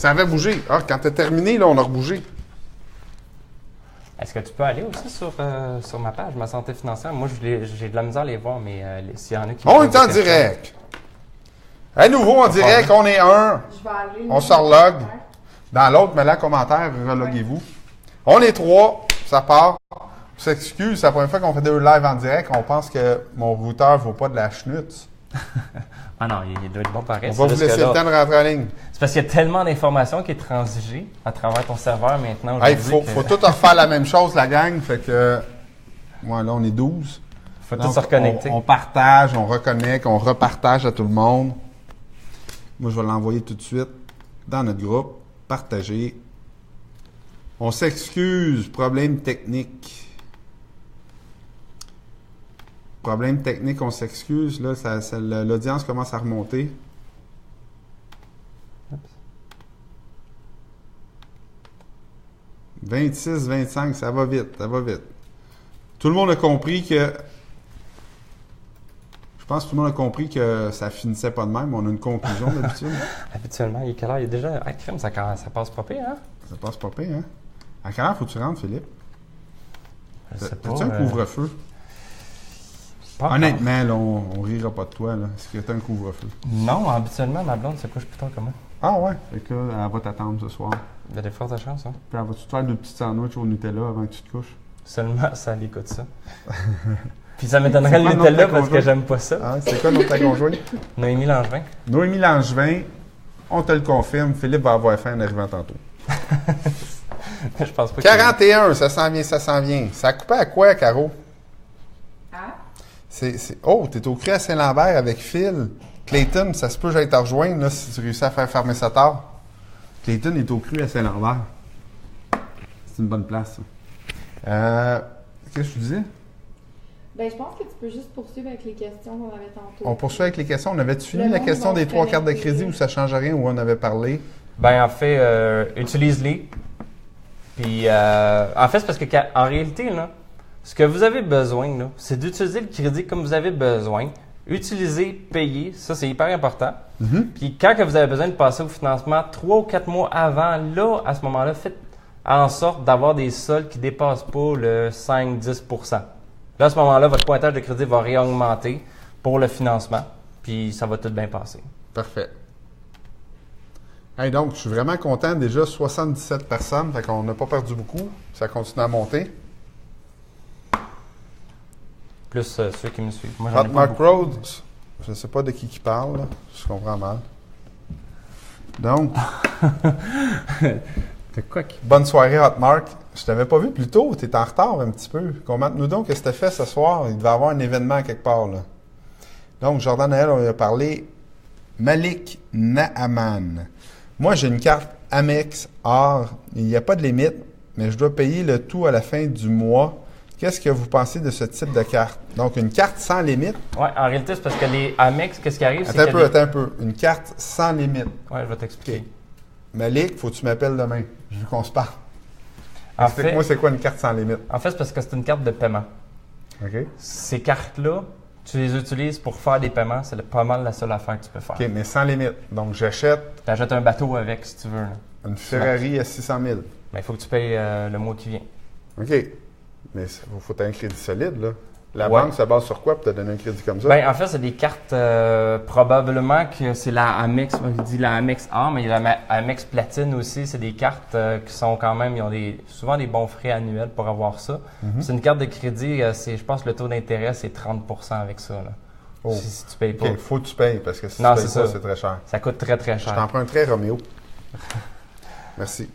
Ça avait bougé. Ah, quand t'as terminé, là, on a rebougé. Est-ce que tu peux aller aussi sur ma page, ma santé financière? Moi, j'ai de la misère à les voir, mais s'il y en a qui... On est en direct. À nouveau en direct, on est un. Je vais aller. On se relogue. Dans l'autre, mais là, commentaire, reloguez-vous. On est 3, ça part. On s'excuse, c'est la première fois qu'on fait 2 lives en direct. On pense que mon routeur ne vaut pas de la schnutz. Ah non, il doit être bon pareil. On va vous laisser le temps de rentrer en ligne. C'est parce qu'il y a tellement d'informations qui est transigée à travers ton serveur maintenant. Il faut tout refaire la même chose, la gang. Fait que, là, on est 12. Faut tous se reconnecter. On partage, on reconnecte, on repartage à tout le monde. Moi, je vais l'envoyer tout de suite dans notre groupe. Partager. On s'excuse. Problème technique. Problème technique, on s'excuse. Là, l'audience commence à remonter. Oups. 26, 25, ça va vite, ça va vite. Tout le monde a compris que... Je pense que tout le monde a compris que ça finissait pas de même. On a une conclusion d'habitude. Habituellement, il est quelle heure? Il est déjà... Ah, crème, ça passe pas pire, hein? Ça passe pas pire, hein? À quelle heure faut que tu rentres, Philippe? Je sais pas. As-tu un couvre-feu? Honnêtement, là, on rira pas de toi. Est-ce que tu as un couvre-feu? Non, habituellement, ma blonde se couche plus tard comment? Ah ouais? Fait que là, elle va t'attendre ce soir. Il y a des fortes chances, hein? Puis elle va-tu te faire 2 petits sandwichs au Nutella avant que tu te couches? Seulement, ça l'écoute ça. Puis ça m'étonnerait le Nutella parce que j'aime pas ça. Ah, c'est quoi notre ta conjointe? Noémie Langevin. Noémie Langevin, on te le confirme. Philippe va avoir faim en arrivant tantôt. Je pense pas 41, ça s'en vient, ça s'en vient. Ça a coupé à quoi, Caro? Hein? Oh, t'es au cru à Saint-Lambert avec Phil. Clayton, ça se peut que j'aille te rejoindre là, si tu réussis à faire fermer ça tard. Clayton est au cru à Saint-Lambert. C'est une bonne place, ça. Qu'est-ce que tu disais? Ben, je pense que tu peux juste poursuivre avec les questions qu'on avait tantôt. On poursuit avec les questions. On avait-tu fini Le la monde question va des se 3 cartes de connecter. crédit où ça ne change rien, où on avait parlé? Ben, en fait, utilise-les. Puis, en fait, c'est parce que, en réalité, là, ce que vous avez besoin, là, c'est d'utiliser le crédit comme vous avez besoin. Utiliser, payer, ça, c'est hyper important. Puis, quand que vous avez besoin de passer au financement 3 ou 4 mois avant, là, à ce moment-là, faites en sorte d'avoir des soldes qui ne dépassent pas le 5-10 %. Là, à ce moment-là, votre pointage de crédit va réaugmenter pour le financement. Puis, ça va tout bien passer. Parfait. Hey, donc, je suis vraiment content. Déjà, 77 personnes. Fait qu'on n'a pas perdu beaucoup. Ça continue à monter. Plus ceux qui me suivent. Moi, j'en ai pas Mark beaucoup. Rhodes, je ne sais pas de qui parle. Là. Je comprends mal. Donc, C'est quoi qui... bonne soirée, Hotmark. Je t'avais pas vu plus tôt. Tu es en retard un petit peu. Commente-nous donc qu'est-ce que tu as fait ce soir. Il devait y avoir un événement quelque part. Là. Donc, Jordan Naël, on lui a parlé. Malik Naaman. Moi, j'ai une carte Amex Or. Il n'y a pas de limite, mais je dois payer le tout à la fin du mois. Qu'est-ce que vous pensez de ce type de carte? Donc, une carte sans limite. Ouais, en réalité, c'est parce que les Amex, qu'est-ce qui arrive? Attends un peu. Une carte sans limite. Ouais, je vais t'expliquer. OK. Malik, faut que tu m'appelles demain. Je veux qu'on se parle. En fait, Moi, c'est quoi une carte sans limite? c'est parce que c'est une carte de paiement. OK. Ces cartes-là, tu les utilises pour faire des paiements. C'est pas mal la seule affaire que tu peux faire. OK, mais sans limite. Donc, j'achète Tu achètes un bateau avec, si tu veux. Là. une Ferrari à 600 000. Mais il faut que tu payes le mois qui vient. OK. Mais il faut un crédit solide, là. La Ouais. banque se base sur quoi pour te donner un crédit comme ça? Ben, en fait, c'est des cartes, probablement que c'est la Amex, on dit la Amex Or, mais il y a la Amex Platine aussi. C'est des cartes qui sont quand même, ils ont souvent des bons frais annuels pour avoir ça. C'est une carte de crédit, je pense que le taux d'intérêt, c'est 30 % avec ça. Là. Oh. Si tu payes pas. OK, faut que tu payes parce que si Non, tu payes c'est pas, ça. c'est très cher. Ça coûte très, très Je cher. t'emprunterai Roméo. Merci.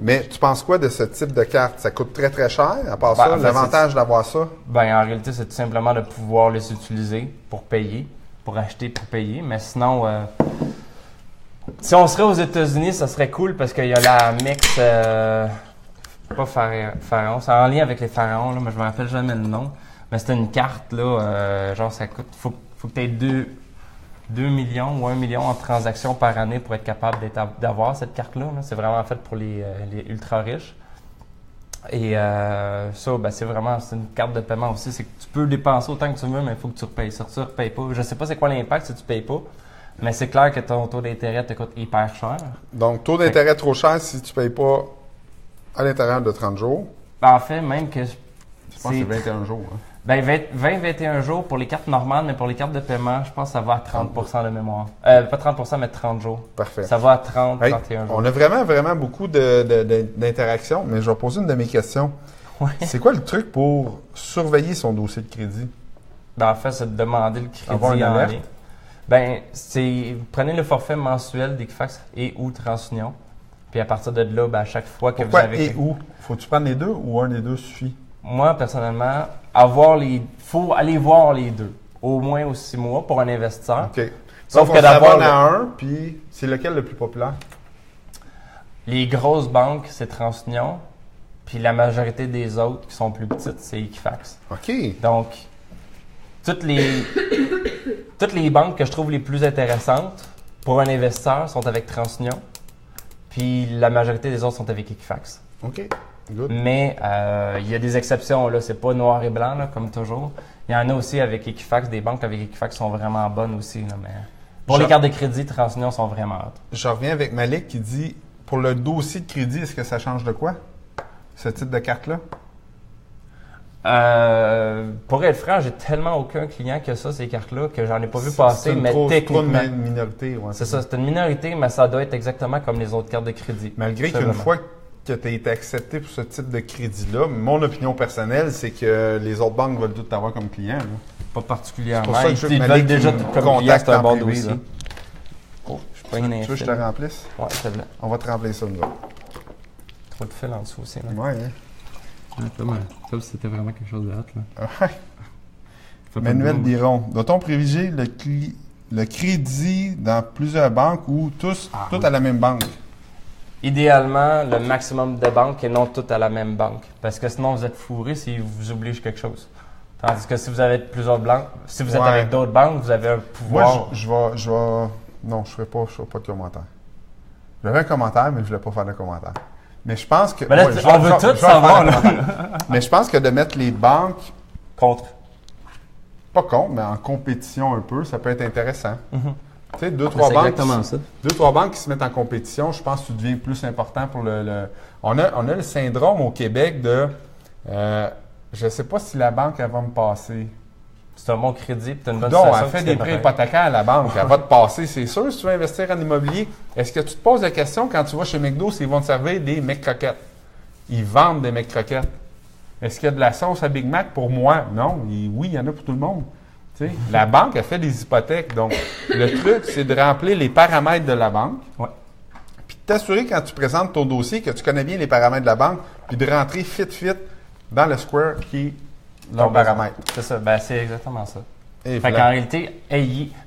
Mais tu penses quoi de ce type de carte? Ça coûte très, très cher. À part Ben, ça, en fait, l'avantage d'avoir ça, Ben, en réalité, c'est tout simplement de pouvoir les utiliser pour payer, pour acheter, pour payer. Mais sinon, si on serait aux États-Unis, ça serait cool parce qu'il y a la Amex, pas Pharaon, c'est en lien avec les pharaons, là, mais je me rappelle jamais le nom. Mais c'était une carte, là, genre ça coûte, faut que tu aies 2 millions ou 1 million en transactions par année pour être capable d'avoir cette carte-là. Là. C'est vraiment fait pour les ultra riches. Et ça, ben, c'est une carte de paiement aussi. C'est que tu peux dépenser autant que tu veux, mais il faut que tu repayes ça. Tu ne repayes pas. Je ne sais pas c'est quoi l'impact si tu ne payes pas, Mais c'est clair que ton taux d'intérêt te coûte hyper cher. Donc, taux d'intérêt trop cher si tu ne payes pas à l'intérieur de 30 jours. Ben, en fait, même que Je pense que c'est 21 jours. Hein. Ben 20-21 jours pour les cartes normales, mais pour les cartes de paiement, je pense que ça va à 30% de mémoire. Pas 30%, mais 30 jours. Parfait. Ça va à 30, Hey, 31 jours. on a vraiment beaucoup d'interactions, mais je vais poser une de mes questions. Ouais. C'est quoi le truc pour surveiller son dossier de crédit? Ben, en fait, c'est de demander le crédit Avoir une en alerte? ligne. Ben, vous prenez le forfait mensuel d'Equifax et ou TransUnion. Puis à partir de là, ben, à chaque fois que Pourquoi vous avez... et où? Faut-tu prendre les deux ou un des deux suffit? Moi, personnellement, faut aller voir les deux. Au moins aux 6 mois pour un investisseur. OK. Sauf Donc, que on d'avoir s'abonne à un, puis c'est lequel le plus populaire? les grosses banques, c'est TransUnion. Puis la majorité des autres qui sont plus petites, c'est Equifax. OK. Donc, toutes les banques que je trouve les plus intéressantes pour un investisseur sont avec TransUnion. Puis la majorité des autres sont avec Equifax. OK. Good. Mais il y a des exceptions, là. C'est pas noir et blanc, là, comme toujours. Il y en a aussi avec Equifax. Des banques avec Equifax sont vraiment bonnes aussi, là, mais pour les cartes de crédit, TransUnion sont vraiment hautes. Je reviens avec Malik qui dit, pour le dossier de crédit, est-ce que ça change de quoi? Ce type de carte-là? Pour être franc, j'ai tellement aucun client que ça, ces cartes-là, que j'en ai pas vu passer, une mais trop techniquement. de minorité. Ouais, C'est ça, c'est une minorité, mais ça doit être exactement comme les autres cartes de crédit. Malgré qu'une fois que tu as été accepté pour ce type de crédit-là, mon opinion personnelle, c'est que les autres banques veulent tout t'avoir comme client. Là. Pas particulièrement. C'est pour ça que je veux que Ils Malik veulent déjà me tout comme client, contacte c'est un en bon privé, dossier. là. Oh, je Tu prends une veux que je te remplisse? Ouais, c'est vrai. On va te remplir ça, nous autres. Trop de fil en dessous aussi. Là. Ouais, hein? Comme si c'était vraiment quelque chose de hot. Là. Ouais. Manuel Biron, doit-on privilégier le crédit dans plusieurs banques ou tout à la même banque? Idéalement, le maximum de banques et non toutes à la même banque. Parce que sinon, vous êtes fourré s'ils vous obligent quelque chose. Tandis que si vous avez plusieurs banques, si vous êtes avec d'autres banques, vous avez un pouvoir. Moi, je vais. Non, je ne ferai pas de commentaire. J'avais un commentaire, mais je ne voulais pas faire de commentaire. Mais je pense que. Ben là, on veut tout savoir, là. Mais je pense que de mettre les banques, Contre. pas contre, mais en compétition un peu, ça peut être intéressant. Mhm. Tu sais, deux, trois ça. banques qui se mettent en compétition, je pense que tu deviens plus important pour le... On a le syndrome au Québec de... je ne sais pas si la banque, elle va me passer. C'est un bon crédit, puis tu as une bonne Donc, situation. elle fait des prêts hypothécaires à la banque. Elle va te passer, c'est sûr, si tu veux investir en immobilier. Est-ce que tu te poses la question quand tu vas chez McDo s'ils vont te servir des McCroquettes? Ils vendent des McCroquettes. Est-ce qu'il y a de la sauce à Big Mac pour moi? Non. Oui, il y en a pour tout le monde. Tu sais, la banque, elle fait des hypothèques. Donc, le truc, c'est de remplir les paramètres de la banque. Ouais. Puis de t'assurer quand tu présentes ton dossier que tu connais bien les paramètres de la banque, puis de rentrer fit dans le square qui est leur paramètre. C'est ça, ben c'est exactement ça. Et Fait voilà. qu'en réalité,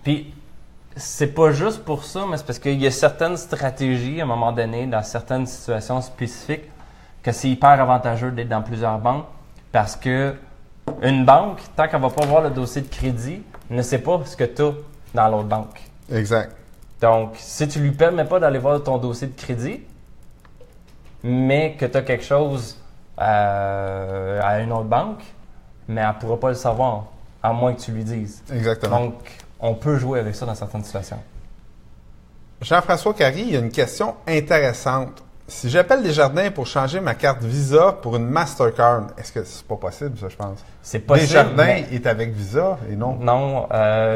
puis c'est pas juste pour ça, mais c'est parce qu'il y a certaines stratégies, à un moment donné, dans certaines situations spécifiques, que c'est hyper avantageux d'être dans plusieurs banques parce que une banque, tant qu'elle va pas voir le dossier de crédit, ne sait pas ce que tu as dans l'autre banque. Exact. Donc, si tu lui permets pas d'aller voir ton dossier de crédit, mais que tu as quelque chose à une autre banque, mais elle ne pourra pas le savoir, à moins que tu lui dises. Exactement. Donc, on peut jouer avec ça dans certaines situations. Jean-François Carry, il y a une question intéressante. Si j'appelle Desjardins pour changer ma carte Visa pour une Mastercard, est-ce que c'est pas possible, ça, je pense? C'est possible. Desjardins mais est avec Visa et non. non,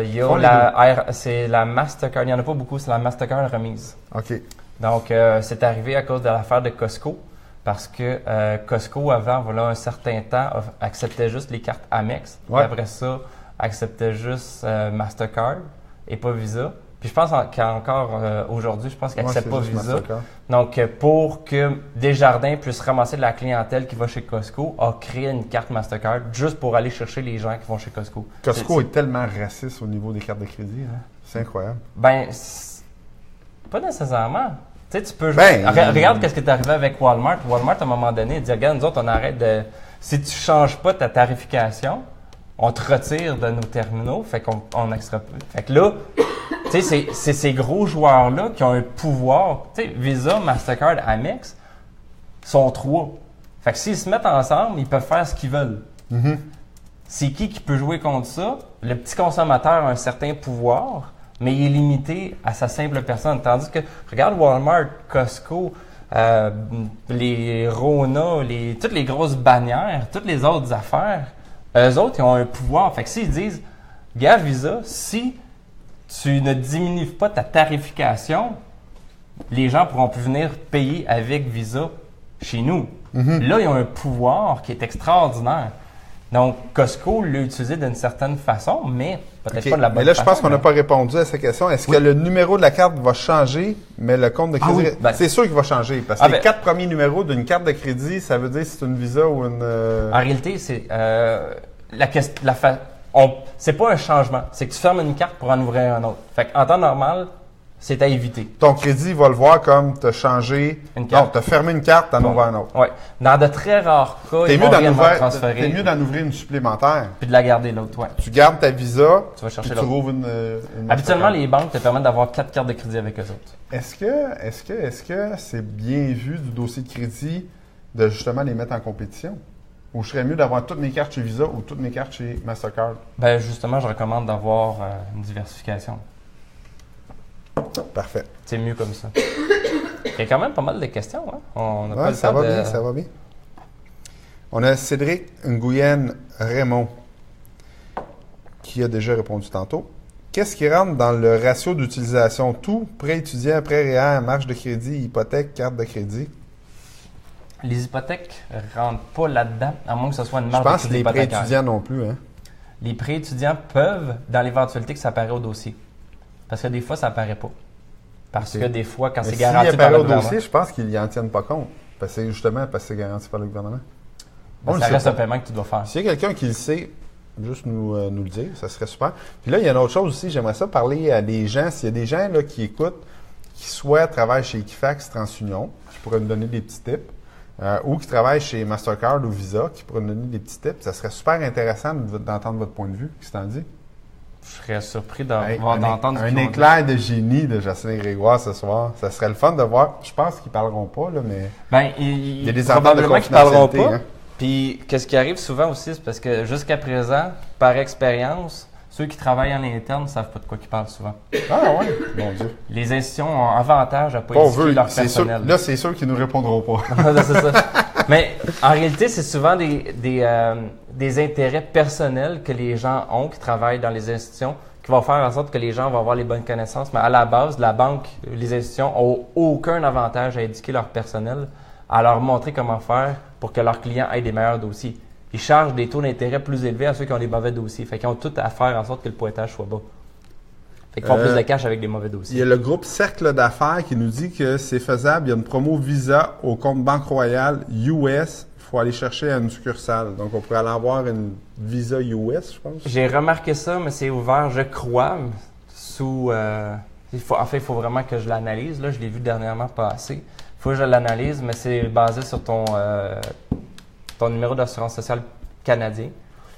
il y Font a c'est la Mastercard. Il n'y en a pas beaucoup, c'est la Mastercard remise. OK. Donc, c'est arrivé à cause de l'affaire de Costco. Parce que Costco, avant, voilà un certain temps, acceptait juste les cartes Amex. Ouais. Puis après ça, acceptait juste Mastercard et pas Visa. Puis je pense qu'encore aujourd'hui, je pense qu'ils n'acceptent pas c'est juste Visa. Mastercard. Donc, pour que Desjardins puisse ramasser de la clientèle qui va chez Costco, a créé une carte Mastercard juste pour aller chercher les gens qui vont chez Costco. Costco est tellement raciste au niveau des cartes de crédit. Hein? C'est incroyable. Ben, pas nécessairement. Tu sais, tu peux jouer. Ben, Regarde qu'est-ce qui est arrivé avec Walmart. Walmart, à un moment donné, il dit, regarde, nous autres, on arrête de... Si tu changes pas ta tarification, on te retire de nos terminaux, fait qu'on n'extra pas. Fait que là, tu sais, c'est ces gros joueurs-là qui ont un pouvoir. Tu sais, Visa, Mastercard, Amex sont trois. Fait que s'ils se mettent ensemble, ils peuvent faire ce qu'ils veulent. Mm-hmm. C'est qui peut jouer contre ça? Le petit consommateur a un certain pouvoir. mais il est limité à sa simple personne. Tandis que, regarde Walmart, Costco, les Rona, toutes les grosses bannières, toutes les autres affaires, eux autres, ils ont un pouvoir. Fait que s'ils disent, gars, Visa, si tu ne diminues pas ta tarification, les gens pourront plus venir payer avec Visa chez nous. Là, ils ont un pouvoir qui est extraordinaire. Donc, Costco l'a utilisé d'une certaine façon, mais peut-être pas de la bonne façon. Mais là, je pense qu'on n'a pas répondu à cette question. Est-ce que le numéro de la carte va changer, mais le compte de crédit... oui. Ben, c'est sûr qu'il va changer, parce que les 4 premiers numéros d'une carte de crédit, ça veut dire si c'est une Visa ou une... En réalité, c'est c'est pas un changement. C'est que tu fermes une carte pour en ouvrir un autre. Fait qu'en temps normal, c'est à éviter. Ton crédit va le voir comme tu as changé... Une carte. Non, tu as fermé une carte, tu en ouvres un autre. Oui. Dans de très rares cas, ils vont réellement transférer. T'es mieux d'en ouvrir une supplémentaire. Puis de la garder l'autre, oui. Tu gardes ta Visa, tu vas chercher puis tu rouvres une Habituellement, les banques te permettent d'avoir 4 cartes de crédit avec eux autres. Est-ce que c'est bien vu du dossier de crédit de justement les mettre en compétition? Ou je serais mieux d'avoir toutes mes cartes chez Visa ou toutes mes cartes chez Mastercard? Ben justement, je recommande d'avoir une diversification. Parfait. C'est mieux comme ça. Il y a quand même pas mal de questions, hein? On n'a pas le ça temps va bien, ça va bien. On a Cédric Nguyen-Raymond qui a déjà répondu tantôt. Qu'est-ce qui rentre dans le ratio d'utilisation? Tout, prêt étudiant, prêt REER, marge de crédit, hypothèque, carte de crédit? Les hypothèques ne rentrent pas là-dedans, à moins que ce soit une Je marge de pense que crédit les prêts hypothécaire. étudiants non plus. Hein? Les prêts étudiants peuvent, dans l'éventualité que ça apparaît au dossier. Parce que des fois, ça apparaît pas. Parce que des fois, quand c'est garanti s'il par le au gouvernement... dossier, je pense qu'ils n'en tiennent pas compte. Parce que parce que c'est garanti par le gouvernement. ça reste un paiement que tu dois faire. S'il y a quelqu'un qui le sait, juste nous le dire, ça serait super. Puis là, il y a une autre chose aussi, j'aimerais ça parler à des gens, s'il y a des gens là, qui écoutent, qui soit travaillent chez Equifax TransUnion, qui pourraient nous donner des petits tips, ou qui travaillent chez Mastercard ou Visa, qui pourraient nous donner des petits tips, ça serait super intéressant d'entendre votre point de vue. Qu'est-ce que tu en dis? Je serais surpris d'entendre un éclair de génie de Jocelyn Grégoire ce soir. Ça serait le fun de voir. Je pense qu'ils ne parleront pas, là, mais il y a des ententes de probablement qu'ils ne parleront confidentialité, pas. hein. Puis, qu'est-ce qui arrive souvent aussi, c'est parce que jusqu'à présent, par expérience, ceux qui travaillent en interne ne savent pas de quoi ils parlent souvent. Ah ouais, mon Dieu. Les institutions ont avantage à ne pas Bon, éduquer leur c'est sûr, personnel. là, c'est sûr qu'ils ne nous répondront pas. C'est ça. Mais en réalité, c'est souvent des intérêts personnels que les gens ont qui travaillent dans les institutions qui vont faire en sorte que les gens vont avoir les bonnes connaissances. Mais à la base, la banque, les institutions n'ont aucun avantage à éduquer leur personnel, à leur montrer comment faire pour que leurs clients aient des meilleurs dossiers. Ils chargent des taux d'intérêt plus élevés à ceux qui ont des mauvais dossiers. Fait qu'ils ont tout à faire en sorte que le pointage soit bas. Fait qu'ils font plus de cash avec des mauvais dossiers. Il y a le groupe Cercle d'affaires qui nous dit que c'est faisable. Il y a une promo Visa au compte Banque Royale US. Il faut aller chercher à une succursale. Donc, on pourrait aller avoir une Visa US, je pense. J'ai remarqué ça, mais c'est ouvert, je crois, sous... il faut vraiment que je l'analyse. Là, je l'ai vu dernièrement passer. Il faut que je l'analyse, mais c'est basé sur ton numéro d'assurance sociale canadien.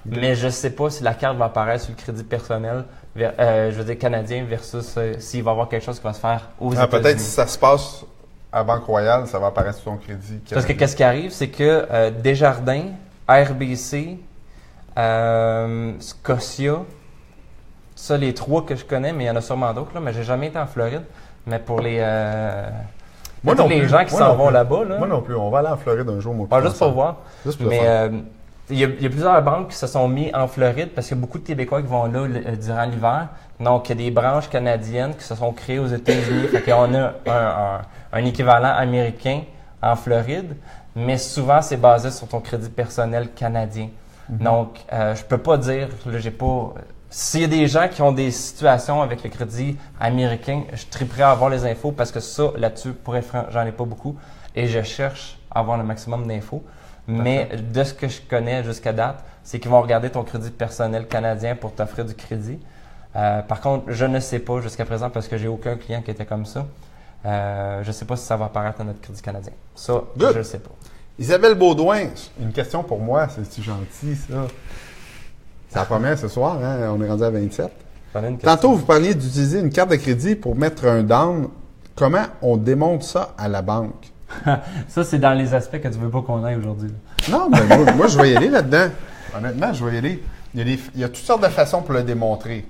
Mais je ne sais pas si la carte va apparaître sur le crédit personnel, je veux dire canadien, versus s'il va y avoir quelque chose qui va se faire aux États-Unis. Peut-être si ça se passe à Banque Royale, ça va apparaître sur ton crédit canadien. Parce que qu'est-ce qui arrive, c'est que Desjardins, RBC, Scotia, ça les 3 que je connais, mais il y en a sûrement d'autres, là, mais j'ai jamais été en Floride. Mais pour les gens qui s'en vont là-bas. Là, moi non plus, on va aller en Floride un jour. Juste pour voir. Juste pour mais il y a plusieurs banques qui se sont mis en Floride parce qu'il y a beaucoup de Québécois qui vont là durant l'hiver. Donc, il y a des branches canadiennes qui se sont créées aux États-Unis. Fait qu'on a un équivalent américain en Floride, mais souvent, c'est basé sur ton crédit personnel canadien. Donc, je peux pas dire, là, j'ai pas... S'il y a des gens qui ont des situations avec le crédit américain, je suis très prêt à avoir les infos parce que ça, là-dessus, pour être franc, j'en ai pas beaucoup et je cherche à avoir le maximum d'infos. Mais de ce que je connais jusqu'à date, c'est qu'ils vont regarder ton crédit personnel canadien pour t'offrir du crédit. Par contre, je ne sais pas jusqu'à présent parce que j'ai aucun client qui était comme ça. Je ne sais pas si ça va apparaître dans notre crédit canadien. Ça, je ne sais pas. Isabelle Baudouin, une question pour moi, c'est-tu gentil ça? C'est la première ce soir, hein? On est rendu à 27. Tantôt, vous parliez d'utiliser une carte de crédit pour mettre un down. Comment on démontre ça à la banque? Ça, c'est dans les aspects que tu veux pas qu'on aille aujourd'hui. Non, mais moi, je vais y aller là-dedans. Honnêtement, je vais y aller. Il y a toutes sortes de façons pour le démontrer.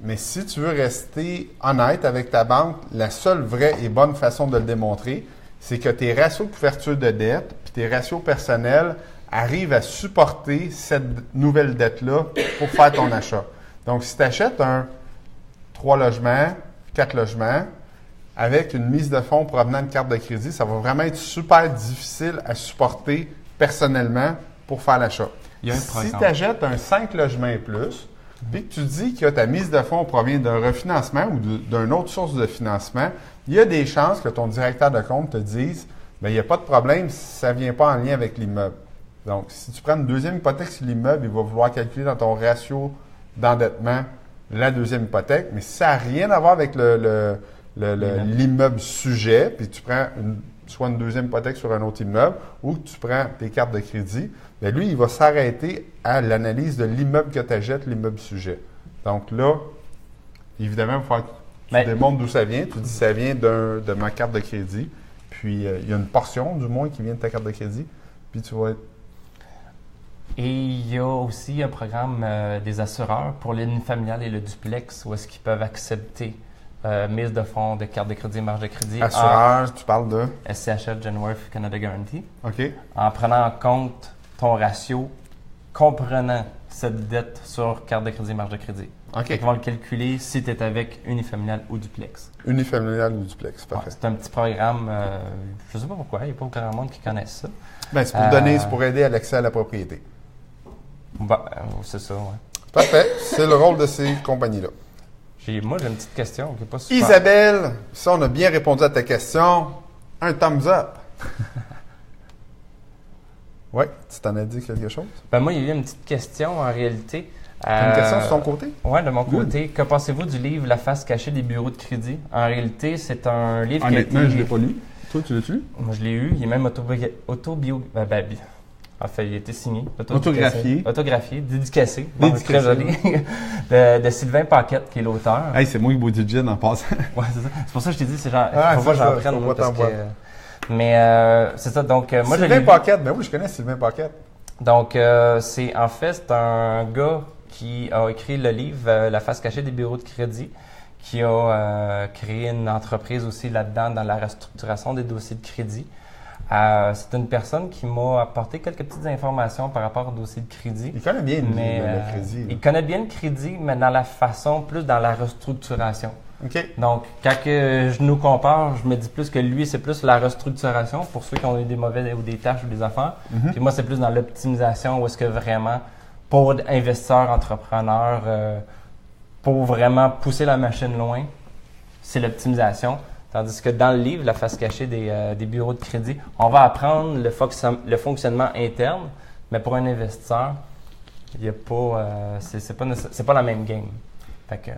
Mais si tu veux rester honnête avec ta banque, la seule vraie et bonne façon de le démontrer, c'est que tes ratios de couverture de dette puis tes ratios personnels arrivent à supporter cette nouvelle dette-là pour faire ton achat. Donc, si tu achètes un 3 logements, 4 logements, avec une mise de fonds provenant de carte de crédit, ça va vraiment être super difficile à supporter personnellement pour faire l'achat. Si tu achètes un 5 logements et plus, puis que tu dis que ta mise de fonds provient d'un refinancement ou d'une autre source de financement, il y a des chances que ton directeur de compte te dise bien, il n'y a pas de problème si ça ne vient pas en lien avec l'immeuble. Donc, si tu prends une deuxième hypothèque sur l'immeuble, il va vouloir calculer dans ton ratio d'endettement la deuxième hypothèque, mais si ça n'a rien à voir avec l'immeuble sujet, puis tu prends soit une deuxième hypothèque sur un autre immeuble ou que tu prends tes cartes de crédit, bien lui, il va s'arrêter à l'analyse de l'immeuble que tu achètes, l'immeuble sujet. Donc là, évidemment, il va falloir que tu démontres d'où ça vient. Tu dis ça vient de ma carte de crédit, puis il y a une portion, du moins, qui vient de ta carte de crédit, puis tu vas être... Et il y a aussi un programme des assureurs pour l'unifamilial et le duplex où est-ce qu'ils peuvent accepter mise de fonds de carte de crédit, marge de crédit. Assureur, tu parles de? SCHL, Genworth, Canada Guarantee. OK. En prenant en compte ton ratio comprenant cette dette sur carte de crédit, marge de crédit. OK. Ils vont le calculer si tu es avec unifamilial ou duplex. Unifamilial ou duplex, parfait. Ouais, c'est un petit programme, je ne sais pas pourquoi, il n'y a pas grand monde qui connaisse ça. Bien, c'est pour aider à l'accès à la propriété. C'est ça, oui. Parfait. C'est le rôle de ces compagnies-là. Moi, j'ai une petite question qui n'est pas super... Isabelle, ça, on a bien répondu à ta question. Un thumbs up. Oui, tu t'en as dit quelque chose? Moi, il y a eu une petite question en réalité. Une question sur ton côté? Oui, de mon côté. Que pensez-vous du livre La face cachée des bureaux de crédit? En réalité, c'est un livre Honnêtement, je ne l'ai pas lu. Toi, tu l'as-tu lu? Moi, je l'ai eu. Il est même Enfin, il a été signé. Autographié, dédicacé. Très joli. de Sylvain Paquette, qui est l'auteur. Hey, c'est moi qui bois du gin en passant. Oui, c'est ça. C'est pour ça que je t'ai dit, c'est genre. Faut pas que j'en prenne. Mais c'est ça. Donc, moi, Sylvain Paquette, ben oui, je connais Sylvain Paquette. Donc, c'est un gars qui a écrit le livre La face cachée des bureaux de crédit, qui a créé une entreprise aussi là-dedans dans la restructuration des dossiers de crédit. C'est une personne qui m'a apporté quelques petites informations par rapport au dossier de crédit. Il connaît bien le crédit. Il connaît bien le crédit, mais dans la façon, plus dans la restructuration. OK. Donc, quand je nous compare, je me dis plus que lui, c'est plus la restructuration pour ceux qui ont eu des mauvais ou des tâches ou des affaires. Mm-hmm. Puis moi, c'est plus dans l'optimisation où est-ce que vraiment, pour investisseurs, entrepreneurs, pour vraiment pousser la machine loin, c'est l'optimisation. Tandis que dans le livre, La face cachée des bureaux de crédit, on va apprendre le fonctionnement interne, mais pour un investisseur, il y a pas, c'est pas la même game. Fait que,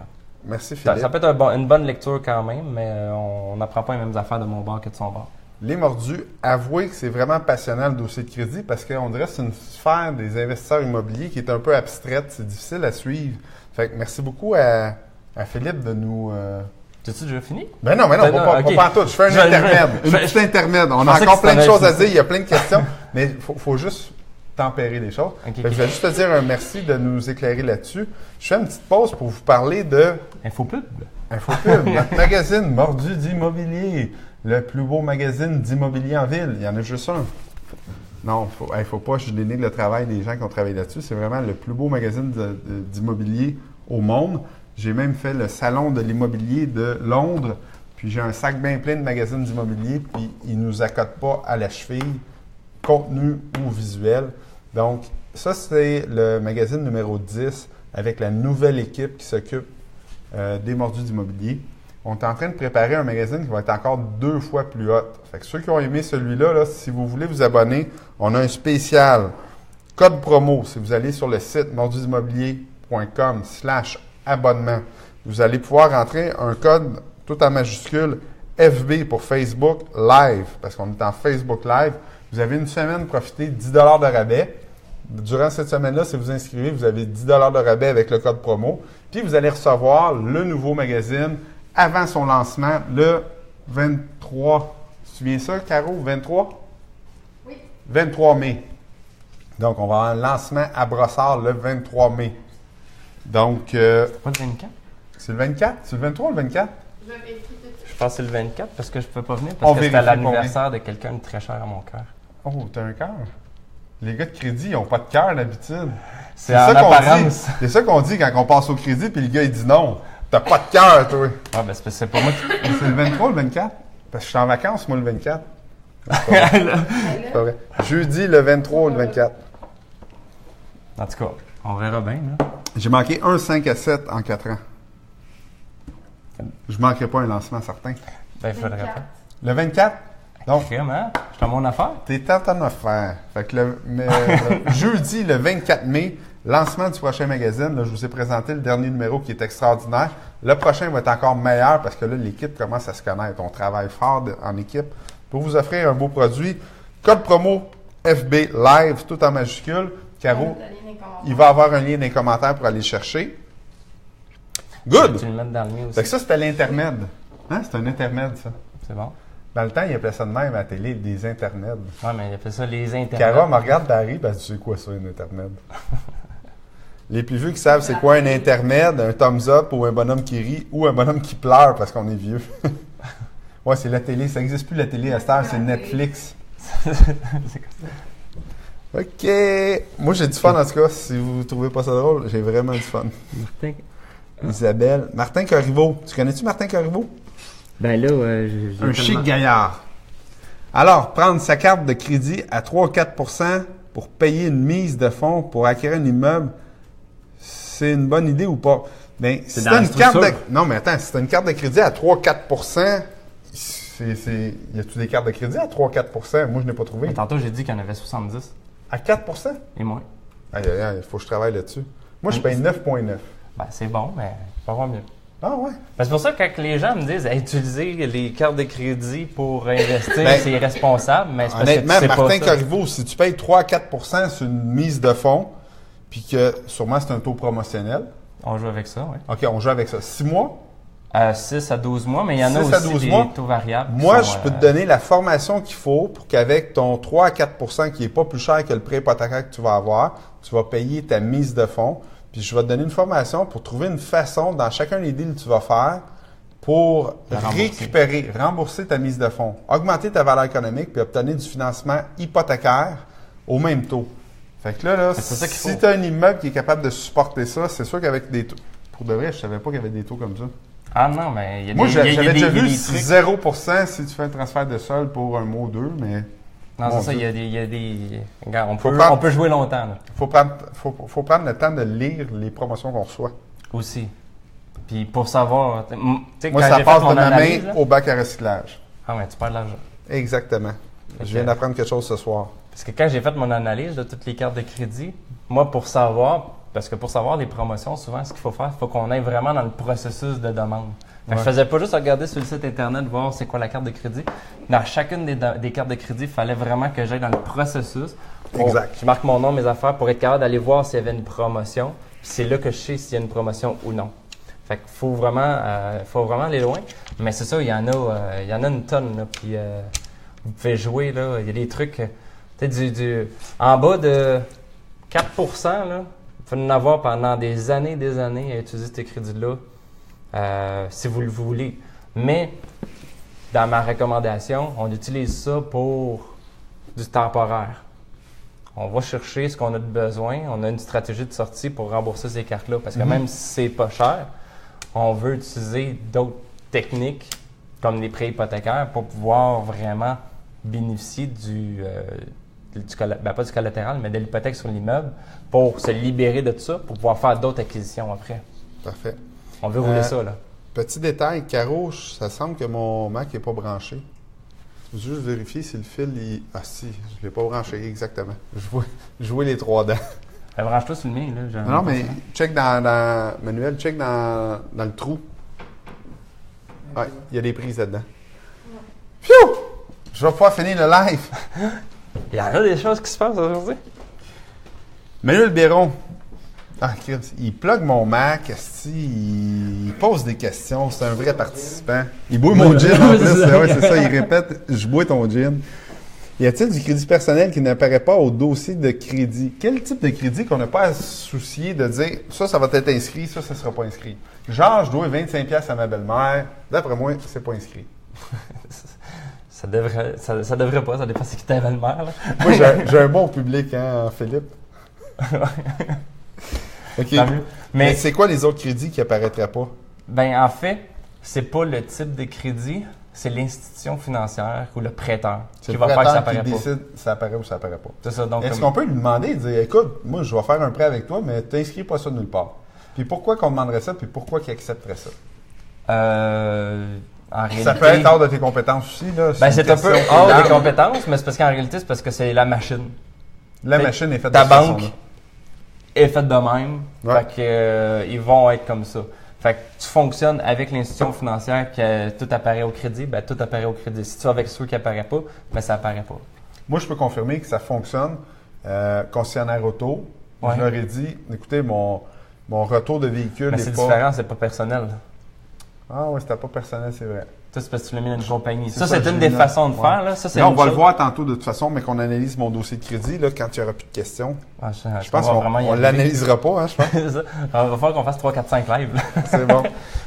merci Philippe. Ça peut être une bonne lecture quand même, mais on n'apprend pas les mêmes affaires de mon bord que de son bord. Les mordus, avouez que c'est vraiment passionnant le dossier de crédit parce qu'on dirait que c'est une sphère des investisseurs immobiliers qui est un peu abstraite, c'est difficile à suivre. Fait que merci beaucoup à Philippe de nous... T'as-tu déjà fini? Ben non, pas en tout. Je fais un intermède. Un petit intermède. On a encore plein de choses à dire. Il y a plein de questions. Mais il faut juste tempérer les choses. Je vais juste te dire un merci de nous éclairer là-dessus. Je fais une petite pause pour vous parler de... Infopub. Notre magazine Mordu d'immobilier. Le plus beau magazine d'immobilier en ville. Il y en a juste un. Non, faut pas je dénigre le travail des gens qui ont travaillé là-dessus. C'est vraiment le plus beau magazine d'immobilier au monde. J'ai même fait le salon de l'immobilier de Londres, puis j'ai un sac bien plein de magazines d'immobilier, puis ils ne nous accodent pas à la cheville, contenu ou visuel. Donc, ça, c'est le magazine numéro 10 avec la nouvelle équipe qui s'occupe des mordus d'immobilier. On est en train de préparer un magazine qui va être encore 2 fois plus hot. Fait que ceux qui ont aimé celui-là, là, si vous voulez vous abonner, on a un spécial code promo. Si vous allez sur le site mordudimmobilier.com/abonnement. Vous allez pouvoir rentrer un code tout en majuscule FB pour Facebook Live, parce qu'on est en Facebook Live. Vous avez une semaine pour profiter de 10 $ de rabais. Durant cette semaine-là, si vous inscrivez, vous avez 10 $ de rabais avec le code promo. Puis vous allez recevoir le nouveau magazine avant son lancement le 23. Tu te souviens ça, Caro? 23? Oui. 23 mai. Donc, on va avoir un lancement à Brossard le 23 mai. Donc, c'est pas le 24? C'est le 24? C'est le 23 ou le 24? Je vais vérifier tout de Je suite. pense que c'est le 24 parce que je peux pas venir On parce que c'était vérifie l'anniversaire de quelqu'un de très cher à mon cœur. Oh, t'as un cœur? Les gars de crédit, ils n'ont pas de cœur d'habitude. C'est en ça qu'on apparence. dit. C'est ça qu'on dit quand on passe au crédit, puis le gars, il dit non. T'as pas de cœur, toi. Ah, ben c'est pas moi qui. C'est le 23 ou le 24? Parce que je suis en vacances, moi, le 24. C'est pas vrai. Jeudi, le 23 ou le 24. En tout cas, on verra bien, là. J'ai manqué un 5 à 7 en 4 ans. Je manquerai pas un lancement certain. Ben, il faudrait pas. Le 24? Donc, Vraiment? Je suis à mon affaire? t'es en train de faire. Fait que jeudi, le 24 mai, lancement du prochain magazine. Là, je vous ai présenté le dernier numéro qui est extraordinaire. Le prochain va être encore meilleur parce que là, l'équipe commence à se connaître. On travaille fort en équipe pour vous offrir un beau produit. Code promo FB Live, tout en majuscule. Caro, il va avoir un lien dans les commentaires pour aller le chercher. Good! Tu le mets dans le mien aussi. Fait que ça, c'était l'intermède. Hein? C'est un intermède, ça. C'est bon? Dans le temps, il appelait ça de même à la télé, des intermèdes. Ouais, mais il a fait ça les internets. Cara me regarde Barry, ben, tu sais quoi ça, un intermède? Les plus vieux qui savent c'est quoi un intermède, un thumbs up ou un bonhomme qui rit ou un bonhomme qui pleure parce qu'on est vieux. Ouais, c'est la télé. Ça n'existe plus la télé à cette heure, c'est Netflix. OK. Moi, j'ai du fun en tout cas. Si vous trouvez pas ça drôle, j'ai vraiment du fun. Martin. Isabelle. Martin Corriveau. Tu connais-tu Martin Corriveau? Ben là, Un chic gaillard. Alors, prendre sa carte de crédit à 3-4 pour payer une mise de fonds pour acquérir un immeuble, c'est une bonne idée ou pas? Bien, si t'as une carte de... Non, mais attends, si tu as une carte de crédit à 3-4 y a-tu des cartes de crédit à 3-4 Moi, je n'ai pas trouvé. Mais tantôt, j'ai dit qu'il y en avait 70. À 4 Et moins. Aïe, aïe, aïe, il faut que je travaille là-dessus. Moi, je paye 9,9. Ben, c'est bon, mais il peut avoir mieux. Ah ouais? Ben, c'est pour ça que quand les gens me disent utiliser les cartes de crédit pour investir, Ben, c'est irresponsable, mais c'est parce Honnêtement, que tu sais Martin pas ça. Corriveau, si tu payes 3-4 sur une mise de fonds, puis que sûrement c'est un taux promotionnel, On joue avec ça, oui. OK, on joue avec ça. 6 mois, 6 à 12 mois, mais il y en a 6 à aussi 12 des mois. taux variables. qui moi, sont, je peux te donner la formation qu'il faut pour qu'avec ton 3 à 4 qui n'est pas plus cher que le prêt hypothécaire que tu vas avoir, tu vas payer ta mise de fonds. Puis je vais te donner une formation pour trouver une façon dans chacun des deals que tu vas faire pour rembourser ta mise de fonds, augmenter ta valeur économique puis obtenir du financement hypothécaire au même taux. Fait que là C'est ça qu'il si faut. tu as un immeuble qui est capable de supporter ça, c'est sûr qu'avec des taux. Pour de vrai, je savais pas qu'il y avait des taux comme ça. Ah non, mais il y a Moi, des, il y a j'avais des- déjà il y a vu des trucs. 0% si tu fais un transfert de sol pour un mois ou deux, mais Non, Mon c'est ça, Dieu. il y a des... Regarde, on Faut peut, prendre- on peut jouer longtemps, là, faut prendre le temps de lire les promotions qu'on reçoit. aussi. Puis pour savoir... Tu sais, Moi, quand ça j'ai passe fait mon de ma analyse, main là- au bac à recyclage. Ah ouais, tu perds de l'argent. Exactement. Fait Je viens que- d'apprendre quelque chose ce soir. Parce que quand j'ai fait mon analyse de toutes les cartes de crédit, moi, pour savoir... Parce que pour savoir les promotions, souvent, ce qu'il faut faire, il faut qu'on aille vraiment dans le processus de demande. Fait que je faisais pas juste regarder sur le site Internet, voir c'est quoi la carte de crédit. Dans chacune des cartes de crédit, il fallait vraiment que j'aille dans le processus. Exact. Je marque mon nom, mes affaires, pour être capable d'aller voir s'il y avait une promotion. Puis c'est là que je sais s'il y a une promotion ou non. Fait qu'il faut vraiment aller loin. Mais c'est ça, il y en a une tonne. Là, puis vous pouvez jouer, là. Il y a des trucs, peut-être en bas de 4 là. Vous pouvez en avoir pendant des années à utiliser ces crédits-là, si vous le voulez. Mais, dans ma recommandation, on utilise ça pour du temporaire. On va chercher ce qu'on a de besoin. On a une stratégie de sortie pour rembourser ces cartes-là. Parce que même si c'est pas cher, on veut utiliser d'autres techniques, comme les prêts hypothécaires, pour pouvoir vraiment bénéficier pas du collatéral, mais de l'hypothèque sur l'immeuble, pour se libérer de tout ça, pour pouvoir faire d'autres acquisitions après. Parfait. On veut rouler ça, là. Petit détail, Caro, ça semble que mon Mac n'est pas branché. Je veux juste vérifier si le fil est... Ah si, je ne l'ai pas branché, exactement. Je vois les 3 dents. Branche-toi sur le mien, là. Non, mais check Manuel, check dans le trou. Ouais, il y a des prises là-dedans. Pfiou! Je vais pouvoir finir le live. Il y en a des choses qui se passent aujourd'hui. Manuel Béron. Ah, il plug mon Mac, il pose des questions, c'est un vrai participant. Il boit mon gin en plus, c'est ça, il répète, je bois ton gin. Y a-t-il du crédit personnel qui n'apparaît pas au dossier de crédit? Quel type de crédit qu'on n'a pas à se soucier de dire ça va être inscrit, ça ne sera pas inscrit? Genre, je dois 25$ à ma belle-mère. D'après moi, c'est pas inscrit. Ça devrait pas, ça dépend c'est qui ta belle-mère. Là. Moi, j'ai un bon public, hein, Philippe? OK. Mais c'est quoi les autres crédits qui apparaîtraient pas? Ben, en fait, c'est pas le type de crédit, c'est l'institution financière ou le prêteur qui va faire que ça apparaît pas. Décide si ça apparaît ou ça apparaît pas. C'est ça, donc. Est-ce qu'on peut lui demander, dire, écoute, moi, je vais faire un prêt avec toi, mais tu n'inscris pas ça nulle part. Puis pourquoi qu'on demanderait ça, puis pourquoi qu'il accepterait ça? En réalité, ça peut être hors de tes compétences aussi, là. Ben, c'est un peu hors des compétences, mais c'est parce qu'en réalité, c'est parce que c'est la machine. La machine est faite de ta cette banque façon-là. est faite de même. Ouais. Fait que, ils vont être comme ça. Fait que tu fonctionnes avec l'institution financière que tout apparaît au crédit, ben tout apparaît au crédit. Si tu vas avec ceux qui apparaît pas, ben ça apparaît pas. Moi, je peux confirmer que ça fonctionne. Concessionnaire auto, Ouais. je leur ai dit, écoutez, mon retour de véhicule Mais n'est c'est pas... différent, c'est pas personnel. Ah ouais, c'était pas personnel, c'est vrai. Ça, c'est parce que tu l'as mis dans une compagnie. C'est Ça, ça, c'est j'ai une mis des dans- façons de ouais. faire. Là. Ça, c'est Là, on une va le chose. voir tantôt de toute façon, mais qu'on analyse mon dossier de crédit, là, quand il n'y aura plus de questions. Ah, Je pense qu'on ne l'analysera pas, hein, je pense. C'est ça. Alors, il va falloir qu'on fasse 3, 4, 5 lives. là. C'est bon.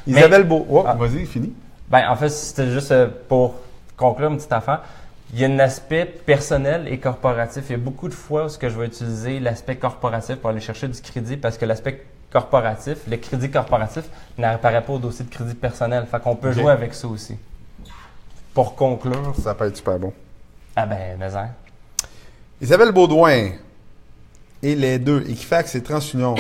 Isabelle Beau. Oh, Ah. vas-y, fini. Ben, en fait, c'était juste pour conclure une petite affaire. Il y a un aspect personnel et corporatif. Il y a beaucoup de fois où ce que je vais utiliser l'aspect corporatif pour aller chercher du crédit parce que l'aspect corporatif, le crédit corporatif, n'apparaît pas au dossier de crédit personnel. Fait qu'on peut Ok. jouer avec ça aussi. Pour conclure. Ça peut être super bon. Ah ben, mais hein. Isabelle Baudouin et les deux, Equifax et TransUnion,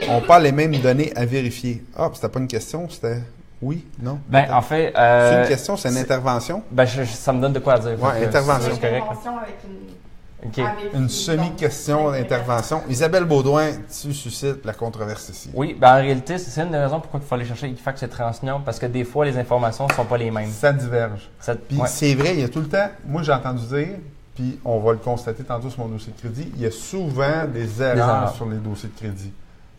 ont pas les mêmes données à vérifier. Ah, puis c'était pas une question, c'était oui, non? Ben, en fait. C'est une question, c'est une intervention? Ben, ça me donne de quoi à dire. Ouais, Fait que intervention. C'est correct. Intervention avec une... OK. avec Une semi-question donc, d'intervention. Isabelle Baudouin, tu suscites la controverse ici. Oui, ben en réalité, c'est une des raisons pourquoi il faut aller chercher Equifax et TransUnion parce que des fois, les informations ne sont pas les mêmes. Ça diverge. Puis Ouais. c'est vrai, il y a tout le temps, moi j'ai entendu dire, puis on va le constater tantôt sur mon dossier de crédit, il y a souvent des erreurs erreurs. sur les dossiers de crédit.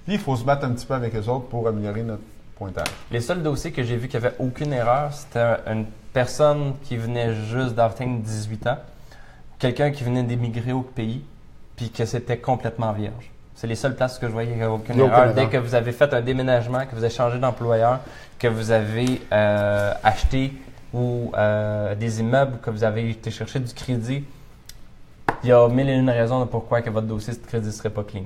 Puis il faut se battre un petit peu avec eux autres pour améliorer notre pointage. Les seuls dossiers que j'ai vus qui n'avaient aucune erreur, c'était une personne qui venait juste d'atteindre 18 ans, quelqu'un qui venait d'émigrer au pays, puis que c'était complètement vierge. C'est les seules places que je voyais qu'il n'y avait aucune Il y a aucune erreur. Dès erreur. que vous avez fait un déménagement, que vous avez changé d'employeur, que vous avez acheté ou des immeubles, que vous avez été chercher du crédit, il y a mille et une raisons de pourquoi que votre dossier de crédit ne serait pas clean.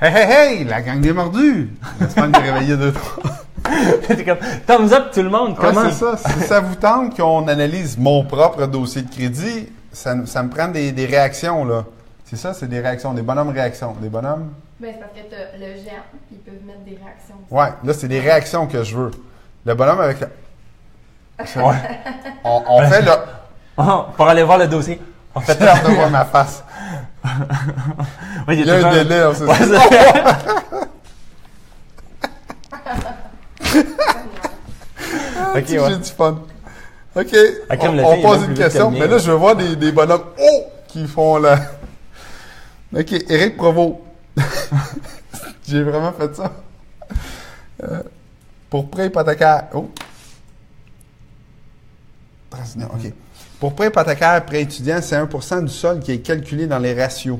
Hey, hey, hey, la gang des mordus! J'espère que t'es réveillé deux, trois. T'es comme, thumbs up tout le monde, Ouais, comment? c'est ça. Si ça vous tente qu'on analyse mon propre dossier de crédit, ça me prend des réactions, là. C'est ça, c'est des réactions, des bonhommes réactions. Des bonhommes? Ben, c'est parce que tu as le géant, puis ils peuvent mettre des réactions. aussi. Ouais, là, c'est des réactions que je veux. Le bonhomme avec le... Ouais. On fait le... Oh, pour aller voir le dossier. En fait, J'ai hâte de voir ma face. oui, Il y a un toujours délai, on sait Ouais, ça. Ok, Tu sais que ouais. j'ai du fun. OK, Ah, comme le on tien, il va pose plus une vite question. que le Mais mien, là, je veux voir des bonhommes qui font la... OK, Éric Provost. J'ai vraiment fait ça. Pour prêt hypothécaire... Oh. TransUnion, OK. Pour prêt hypothécaire, prêt étudiant, c'est 1% du sol qui est calculé dans les ratios.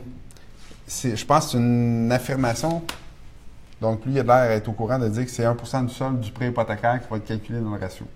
Je pense que c'est une affirmation. Donc, lui, il a l'air d'être au courant de dire que c'est 1% du sol du prêt hypothécaire qui va être calculé dans le ratio.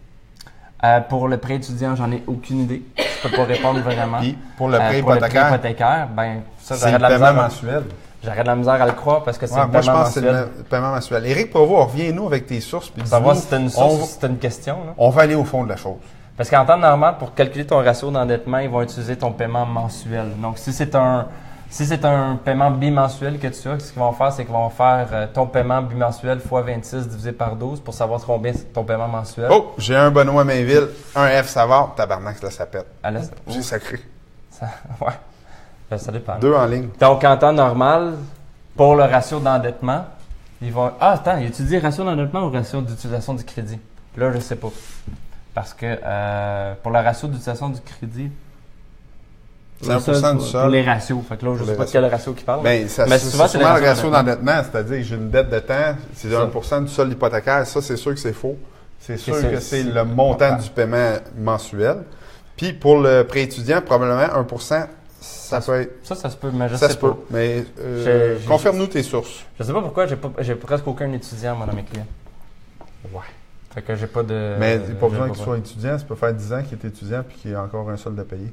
pour le prêt étudiant, j'en ai aucune idée. Je peux pas répondre vraiment. Puis, pour le prêt Pour le hypothécaire, prêt hypothécaire, ben, ça, c'est le paiement mensuel. J'aurais de la misère à le croire parce que c'est Ouais, le moi, je paiement pense que c'est mensuel. le paiement mensuel. Éric Provost, reviens-nous avec tes sources. Puis Pour savoir dis-nous, si c'était une source ou si c'était une question. Là. on va aller au fond de la chose. Parce qu'en temps normal, pour calculer ton ratio d'endettement, ils vont utiliser ton paiement mensuel. Donc, si c'est un paiement bimensuel que tu as, ce qu'ils vont faire, c'est qu'ils vont faire ton paiement bimensuel fois 26 divisé par 12 pour savoir combien c'est ton paiement mensuel. Oh, j'ai un Benoît Mainville, un F Savard, tabarnak, là, ça pète. Ah, là, J'ai sacré. ouais. Ben, ça dépend. 2 en ligne. Donc, en temps normal, pour le ratio d'endettement, ils vont... Ah, attends, tu dis ratio d'endettement ou ratio d'utilisation du crédit? Là, je ne sais pas. Parce que pour le ratio d'utilisation du crédit... C'est 1% du Pour sol. les ratios. Fait que là, je ne sais pas de quel ratio qu'ils parlent. Ben, ça, Mais c'est souvent, souvent c'est le les ratio d'endettement, c'est-à-dire j'ai une dette de temps, c'est Ça. 1% du sol hypothécaire. Ça, c'est sûr que c'est faux. C'est sûr ça, que c'est c'est- le montant du paiement mensuel. Puis pour le prêt étudiant, probablement 1%, ça peut être. Ça se peut, mais je Ça sais se pas. peut. Mais J'ai- confirme-nous tes sources. Je sais pas pourquoi j'ai presque aucun étudiant, moi, dans mes clients. Ouais. Fait que j'ai pas de. Mais il n'y a pas besoin j'ai qu'il soit étudiant. Ça peut faire 10 ans qu'il est étudiant puis qu'il y a encore un solde à payer.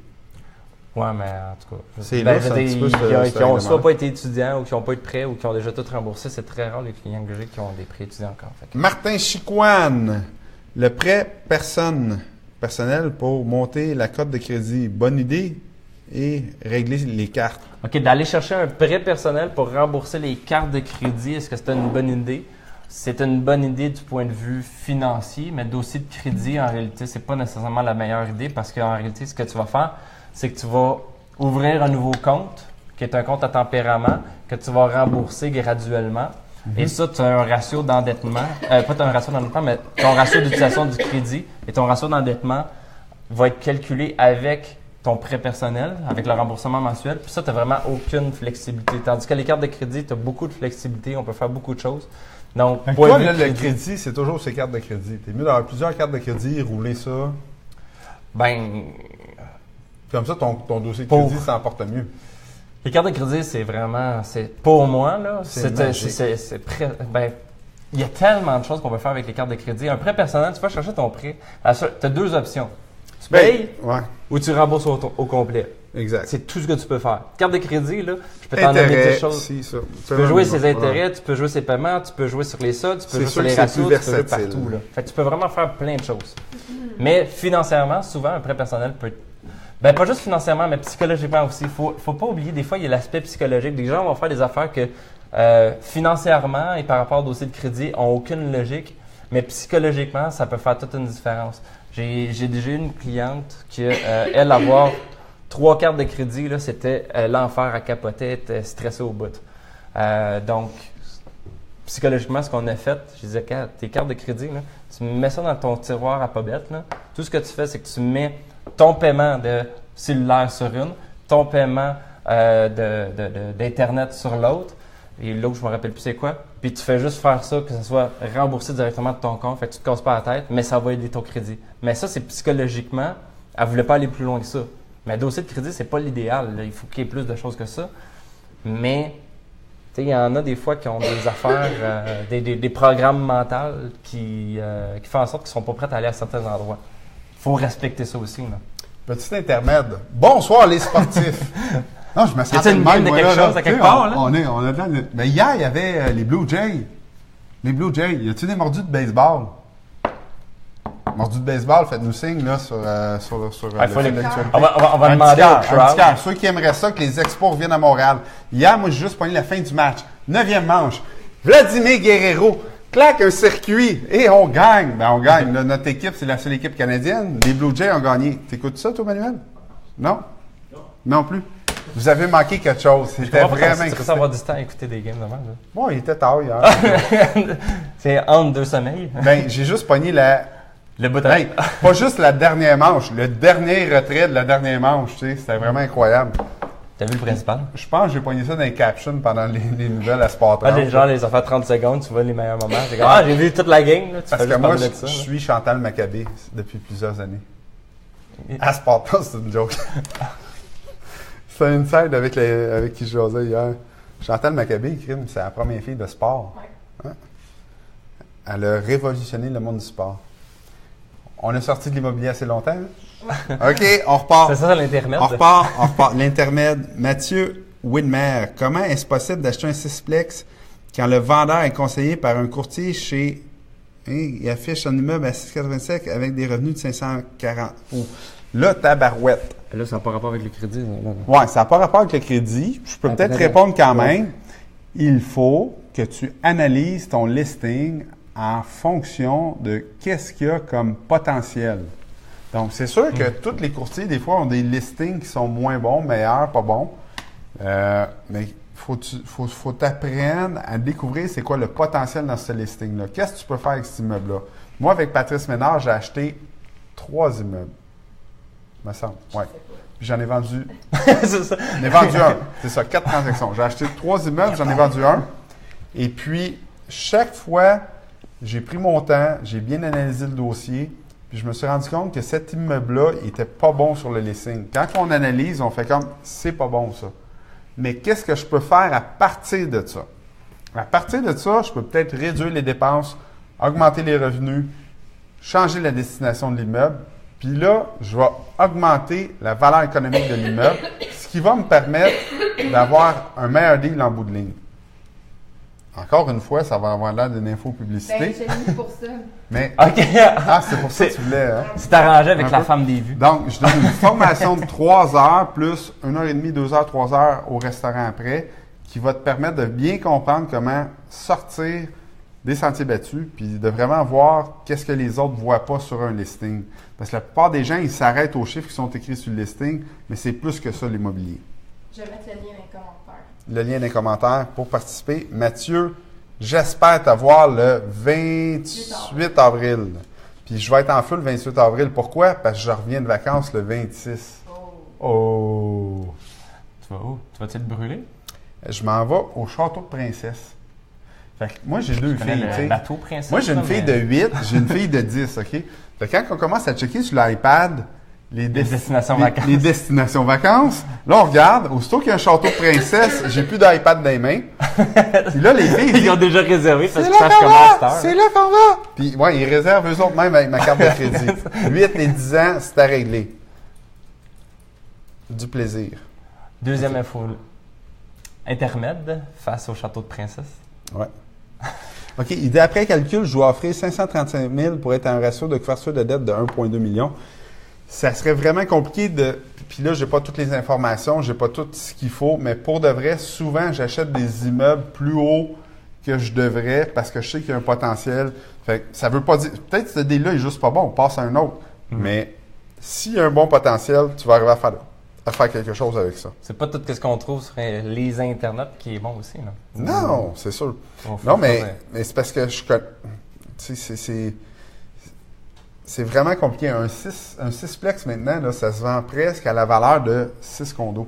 Ouais, mais en tout cas. C'est lousse, j'ai un des- petit peu, ce qui ont règlement-là. soit pas été étudiants ou qui n'ont pas eu de prêt ou qui ont déjà tout remboursé. C'est très rare les clients que j'ai qui ont des prêts étudiants encore. Fait que- Martin Chicoine, le prêt personnel pour monter la cote de crédit. Bonne idée et régler les cartes. OK, d'aller chercher un prêt personnel pour rembourser les cartes de crédit, est-ce que c'est une bonne idée? C'est une bonne idée du point de vue financier, mais dossier de crédit, en réalité, c'est pas nécessairement la meilleure idée parce qu'en réalité, ce que tu vas faire, c'est que tu vas ouvrir un nouveau compte, qui est un compte à tempérament, que tu vas rembourser graduellement. Et ça, tu as un ratio d'endettement, pas un ratio d'endettement, mais ton ratio d'utilisation du crédit et ton ratio d'endettement va être calculé avec ton prêt personnel, avec le remboursement mensuel. Puis ça, tu n'as vraiment aucune flexibilité. Tandis que les cartes de crédit, tu as beaucoup de flexibilité, on peut faire beaucoup de choses. Donc, Fait que point toi, de vue là, le crédit, crédit, c'est toujours ces cartes de crédit. T'es mieux d'avoir plusieurs cartes de crédit, rouler ça. ben, Comme ça, ton dossier de Pour- crédit s'en porte mieux. les cartes de crédit, c'est vraiment, pour moi, là, C'est magique. ben, il y a tellement de choses qu'on peut faire avec les cartes de crédit. Un prêt personnel, tu vas chercher ton prêt. Tu as deux options. Tu payes Ouais, ou tu rembourses au complet. exact. C'est tout ce que tu peux faire. Carte de crédit, là, je peux t'en nommer Intérêt, des choses. si, ça. Tu peux jouer ses intérêts, tu peux jouer ses paiements, tu peux jouer sur les soldes, tu peux C'est jouer sûr sur les que c'est ratios, plus tu peux jouer versatile. partout. Là. Fait que tu peux vraiment faire plein de choses. Mais financièrement, souvent, un prêt personnel peut être... Ben, pas juste financièrement, mais psychologiquement aussi. Faut pas oublier, des fois, il y a l'aspect psychologique. Des gens vont faire des affaires que financièrement et par rapport au dossier de crédit n'ont aucune logique, mais psychologiquement, ça peut faire toute une différence. J'ai déjà eu une cliente qui, elle, avoir 3 cartes de crédit, là, c'était l'enfer à capoter, elle était stressée au bout. Donc, psychologiquement, ce qu'on a fait, je disais, tes cartes de crédit, là, tu mets ça dans ton tiroir à pobettes. Là. Tout ce que tu fais, c'est que tu mets ton paiement de cellulaire sur une, ton paiement d'Internet sur l'autre, et l'autre, je ne me rappelle plus c'est quoi. Puis tu fais juste faire ça, que ça soit remboursé directement de ton compte, fait que tu ne te casses pas la tête, mais ça va aider ton crédit. Mais ça, c'est psychologiquement, elle ne voulait pas aller plus loin que ça. Mais dossier de crédit, c'est pas l'idéal. Là. Il faut qu'il y ait plus de choses que ça. Mais il y en a des fois qui ont des affaires, des programmes mentaux qui font en sorte qu'ils ne sont pas prêts à aller à certains endroits. Il faut respecter ça aussi. Là. Petit intermède. Bonsoir, les sportifs. Non, je me Y sentais a-t-il une de même, game de moi, quelque là, chose à tu sais, quelque part, là? On a dedans. Mais hier, il y avait les Blue Jays. Les Blue Jays. Y a-tu des mordus de baseball? Mordus de baseball, faites-nous signe là, sur le faut fil les- d'actualité. On va Un demander petit au cœur, un petit crowd. cœur. Ceux qui aimeraient ça, que les Expos reviennent à Montréal. Hier, moi, j'ai juste pogné la fin du match. 9e manche. Vladimir Guerrero claque un circuit et on gagne. Ben, on gagne. Là, notre équipe, c'est la seule équipe canadienne. Les Blue Jays ont gagné. T'écoutes ça, toi, Manuel? Non? Non plus. Vous avez manqué quelque chose. C'était vraiment C'est ça excitant. avoir du temps à écouter des games de même. Bon, il était tard hier. C'est entre 2 sommeils. Ben, j'ai juste pogné Le bout à Hey, pas juste la dernière manche, le dernier retrait de la dernière manche, tu sais, c'était vraiment incroyable. T'as vu le principal? Je pense que j'ai pogné ça dans les captions pendant les nouvelles à Sport 30. Les gens, les affaires 30 secondes, tu vois les meilleurs moments. C'est comme, j'ai vu toute la game. Là, tu Parce fais que juste moi, parler je de ça. suis Chantal Maccabé depuis plusieurs années. À Sport 30, c'est une joke. C'est une side avec qui je jasais hier. Chantal Maccabé, crime, c'est la première fille de sport. Hein? Elle a révolutionné le monde du sport. On est sorti de l'immobilier assez longtemps. Hein? OK, on repart. C'est ça l'intermède. On repart. L'intermède. Mathieu Widmer, comment est-ce possible d'acheter un sixplex quand le vendeur est conseillé par un courtier chez... il affiche un immeuble à 6,85 avec des revenus de 540. Oh. Là, tabarouette. Là, ça n'a pas rapport avec le crédit. Là. Ouais, ça n'a pas rapport avec le crédit. Je peux peut-être répondre quand même. Il faut que tu analyses ton listing en fonction de qu'est-ce qu'il y a comme potentiel. Donc, c'est sûr que tous les courtiers, des fois, ont des listings qui sont moins bons, meilleurs, pas bons. Mais il faut t'apprendre à découvrir c'est quoi le potentiel dans ce listing-là. Qu'est-ce que tu peux faire avec cet immeuble-là? Moi, avec Patrice Ménard, j'ai acheté 3 immeubles. Me semble. Oui. Puis j'en ai vendu. C'est ça. J'en ai vendu un. C'est ça, 4 transactions. J'ai acheté 3 immeubles, j'en ai vendu un. Et puis, chaque fois, j'ai pris mon temps, j'ai bien analysé le dossier, puis Puis je me suis rendu compte que cet immeuble-là, il était pas bon sur le listing. Quand on analyse, on fait comme, c'est pas bon ça. Mais qu'est-ce que je peux faire à partir de ça? À partir de ça, je peux peut-être réduire les dépenses, augmenter les revenus, changer la destination de l'immeuble. Puis là, je vais augmenter la valeur économique de l'immeuble, ce qui va me permettre d'avoir un meilleur deal en bout de ligne. Encore une fois, ça va avoir l'air d'une infopublicité. Ben, j'ai mis pour ça. Mais, OK. c'est pour ça que tu voulais, hein? C'est arrangé avec Un la peu. femme des vues. Donc, je donne une formation de 3 heures plus 1h30, 2 heures, 3 heures au restaurant après, qui va te permettre de bien comprendre comment sortir des sentiers battus, puis de vraiment voir qu'est-ce que les autres ne voient pas sur un listing. Parce que la plupart des gens, ils s'arrêtent aux chiffres qui sont écrits sur le listing, mais c'est plus que ça, l'immobilier. Je vais mettre le lien dans les commentaires. Le lien dans les commentaires pour participer. Mathieu, j'espère te voir le 28 avril. Puis je vais être en feu le 28 avril. Pourquoi? Parce que je reviens de vacances le 26. Oh! Tu vas où? Tu vas-tu te brûler? Je m'en vais au château de Princesse. Fait que moi, j'ai deux Tu connais filles. le tu sais. bateau princesse? Moi, j'ai une là, fille mais- de 8, j'ai une fille de 10, OK? Fait que quand on commence à checker sur l'iPad les destinations vacances. les destinations vacances, là, on regarde, aussitôt qu'il y a un château de Princesse, j'ai plus d'iPad dans les mains. Puis là, les filles, Ils ont déjà réservé parce c'est qu'ils là savent qu'on comment cette va! heure. C'est là qu'on va! Puis, ouais, ils réservent eux autres même avec ma carte de crédit. 8 et 10 ans, c'est à régler. Du plaisir. Deuxième info. Intermède face au château de princesse. Ouais. OK. Il dit, après calcul, je dois offrir 535 000 pour être en ratio de couverture de dette de 1,2 million. Ça serait vraiment compliqué de. Puis là, j'ai pas toutes les informations, j'ai pas tout ce qu'il faut, mais pour de vrai, souvent, j'achète des immeubles plus hauts que je devrais parce que je sais qu'il y a un potentiel. Fait que ça veut pas dire. Peut-être que ce deal-là est juste pas bon, on passe à un autre. Mais s'il y a un bon potentiel, tu vas arriver à faire quelque chose avec ça. C'est pas tout ce qu'on trouve sur les internets qui est bon aussi. Là. Non, c'est sûr. On fait Non, ça, mais c'est parce que je connais. Tu sais, c'est vraiment compliqué. Un 6plex maintenant, là, ça se vend presque à la valeur de 6 condos.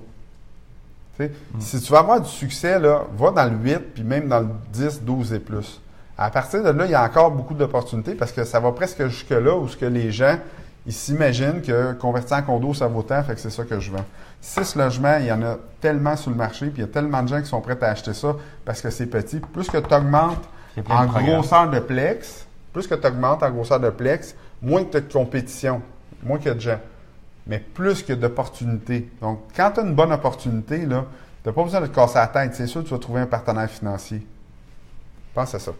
Tu sais, si tu veux avoir du succès, là, va dans le 8 puis même dans le 10, 12 et plus. À partir de là, il y a encore beaucoup d'opportunités parce que ça va presque jusque-là où ce que les gens ils s'imaginent que convertir en condo, ça vaut tant, fait que c'est ça que je vends. 6 logements, il y en a tellement sur le marché, puis il y a tellement de gens qui sont prêts à acheter ça parce que c'est petit. Plus que tu augmentes Il y a plein en de programmes. grosseur de plex, moins que tu as de compétition, moins qu'il y a de gens, mais plus que d'opportunités. Donc, quand tu as une bonne opportunité, là, tu n'as pas besoin de te casser la tête. C'est sûr que tu vas trouver un partenaire financier. Pense à ça.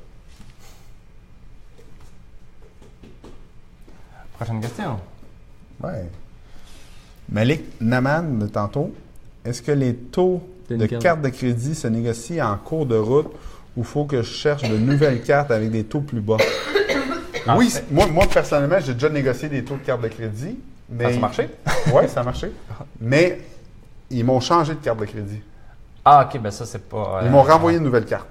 Prochaine question. Ouais. Malik Naman, de tantôt, est-ce que les taux de carte de crédit se négocient en cours de route ou faut que je cherche de nouvelles cartes avec des taux plus bas? Oui, moi, personnellement, j'ai déjà négocié des taux de carte de crédit. Mais... Ça a marché? Oui, ça a marché. Mais ils m'ont changé de carte de crédit. Ah, OK, ben ça, c'est pas... Ils m'ont renvoyé une nouvelle carte.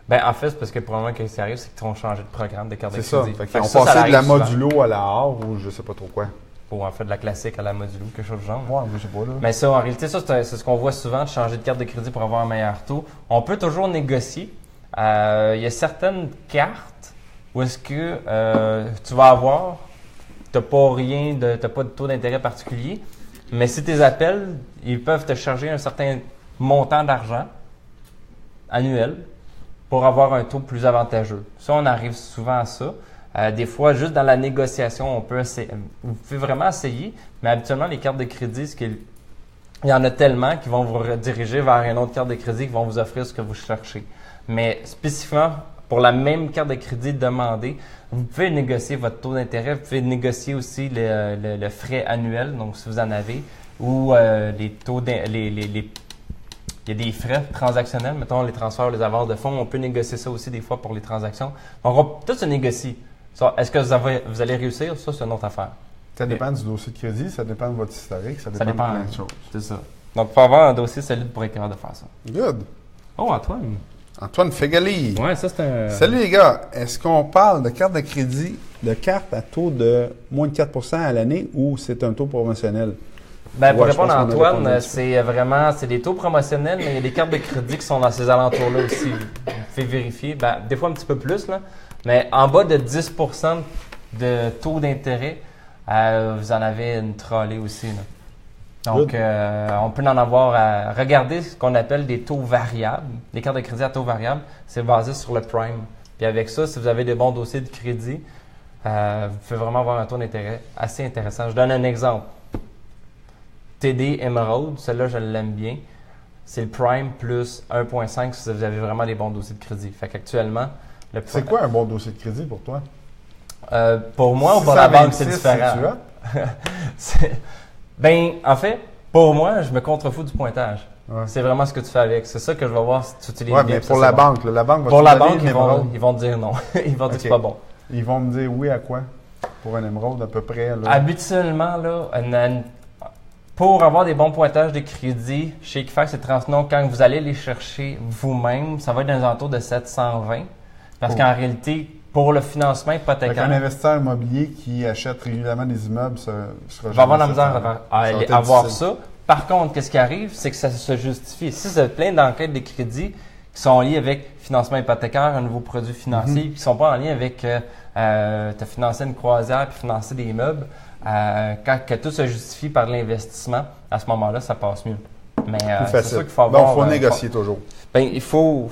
Ben, en fait, c'est parce que probablement que ça arrive, c'est qu'ils ont changé de programme de carte de C'est ça. crédit. Fait Fait qu'ils que ont ça passé de la arrive souvent. modulo à la AR ou je sais pas trop quoi. Ou en fait de la classique à la modulo, quelque chose du genre. Ouais, je sais pas là. Mais ça, en réalité, ça, c'est ce qu'on voit souvent, de changer de carte de crédit pour avoir un meilleur taux. On peut toujours négocier. Il y a certaines cartes où est-ce que tu vas avoir, tu n'as pas de taux d'intérêt particulier, mais si tu les appelles, ils peuvent te charger un certain montant d'argent annuel pour avoir un taux plus avantageux. Ça, on arrive souvent à ça. Des fois, juste dans la négociation, on peut essayer, vous pouvez vraiment essayer, mais habituellement, les cartes de crédit, il y en a tellement qui vont vous rediriger vers une autre carte de crédit qui vont vous offrir ce que vous cherchez. Mais spécifiquement, pour la même carte de crédit demandée, vous pouvez négocier votre taux d'intérêt, vous pouvez négocier aussi le frais annuel, donc si vous en avez, ou les taux il y a des frais transactionnels, mettons les transferts, les avoirs de fonds, on peut négocier ça aussi des fois pour les transactions. Donc, on va tout se négocier. Est-ce que vous allez réussir? Ça, c'est une autre affaire. Ça dépend du dossier de crédit, ça dépend de votre historique, ça dépend de plein de choses. C'est ça. Donc, il faut avoir un dossier solide pour être capable de faire ça. Good. Oh, Antoine. Antoine Fegali. Ouais, ça, c'est un... Salut les gars, est-ce qu'on parle de carte de crédit, de carte à taux de moins de 4 % à l'année ou c'est un taux promotionnel? Ben, pour Ouais, je répondre à pense qu'on a répondu un Antoine, petit c'est des taux promotionnels, mais il y a des cartes de crédit qui sont dans ces alentours-là aussi. Vous pouvez vérifier. Ben, des fois un petit peu plus, là. Mais en bas de 10 % de taux d'intérêt, vous en avez une trolley aussi. Là. Donc, on peut en avoir à regarder ce qu'on appelle des taux variables. Les cartes de crédit à taux variable, c'est basé sur le prime. Puis avec ça, si vous avez des bons dossiers de crédit, vous pouvez vraiment avoir un taux d'intérêt assez intéressant. Je donne un exemple. TD Emerald, celle-là, je l'aime bien. C'est le prime plus 1,5 si vous avez vraiment des bons dossiers de crédit. Fait qu'actuellement, c'est quoi un bon dossier de crédit pour toi? Pour moi ou pour la banque, c'est différent. Ben, en fait, pour moi, je me contrefous du pointage. Ouais. C'est vraiment ce que tu fais avec. C'est ça que je vais voir si tu utilises bien. Mais pour la banque, la banque va pour la banque, ils vont te dire non. Ils vont dire que c'est pas bon. Ils vont me dire oui à quoi? Pour un émeraude à peu près? Là. Habituellement, là, pour avoir des bons pointages de crédit chez Equifax et Transnon, quand vous allez les chercher vous-même, ça va être dans les alentours de 720. Parce qu'en réalité, pour le financement hypothécaire. Un investisseur immobilier qui achète régulièrement des immeubles va avoir la misère à avoir ça. Par contre, qu'est-ce qui arrive, c'est que ça se justifie. Si vous avez plein d'enquêtes de crédit qui sont liées avec financement hypothécaire, un nouveau produit financier, qui ne sont pas en lien avec te financer une croisière puis financer des immeubles, quand que tout se justifie par l'investissement, à ce moment-là, ça passe mieux. Mais c'est sûr qu'il faut avoir. Donc, il faut négocier toujours. Ben, il faut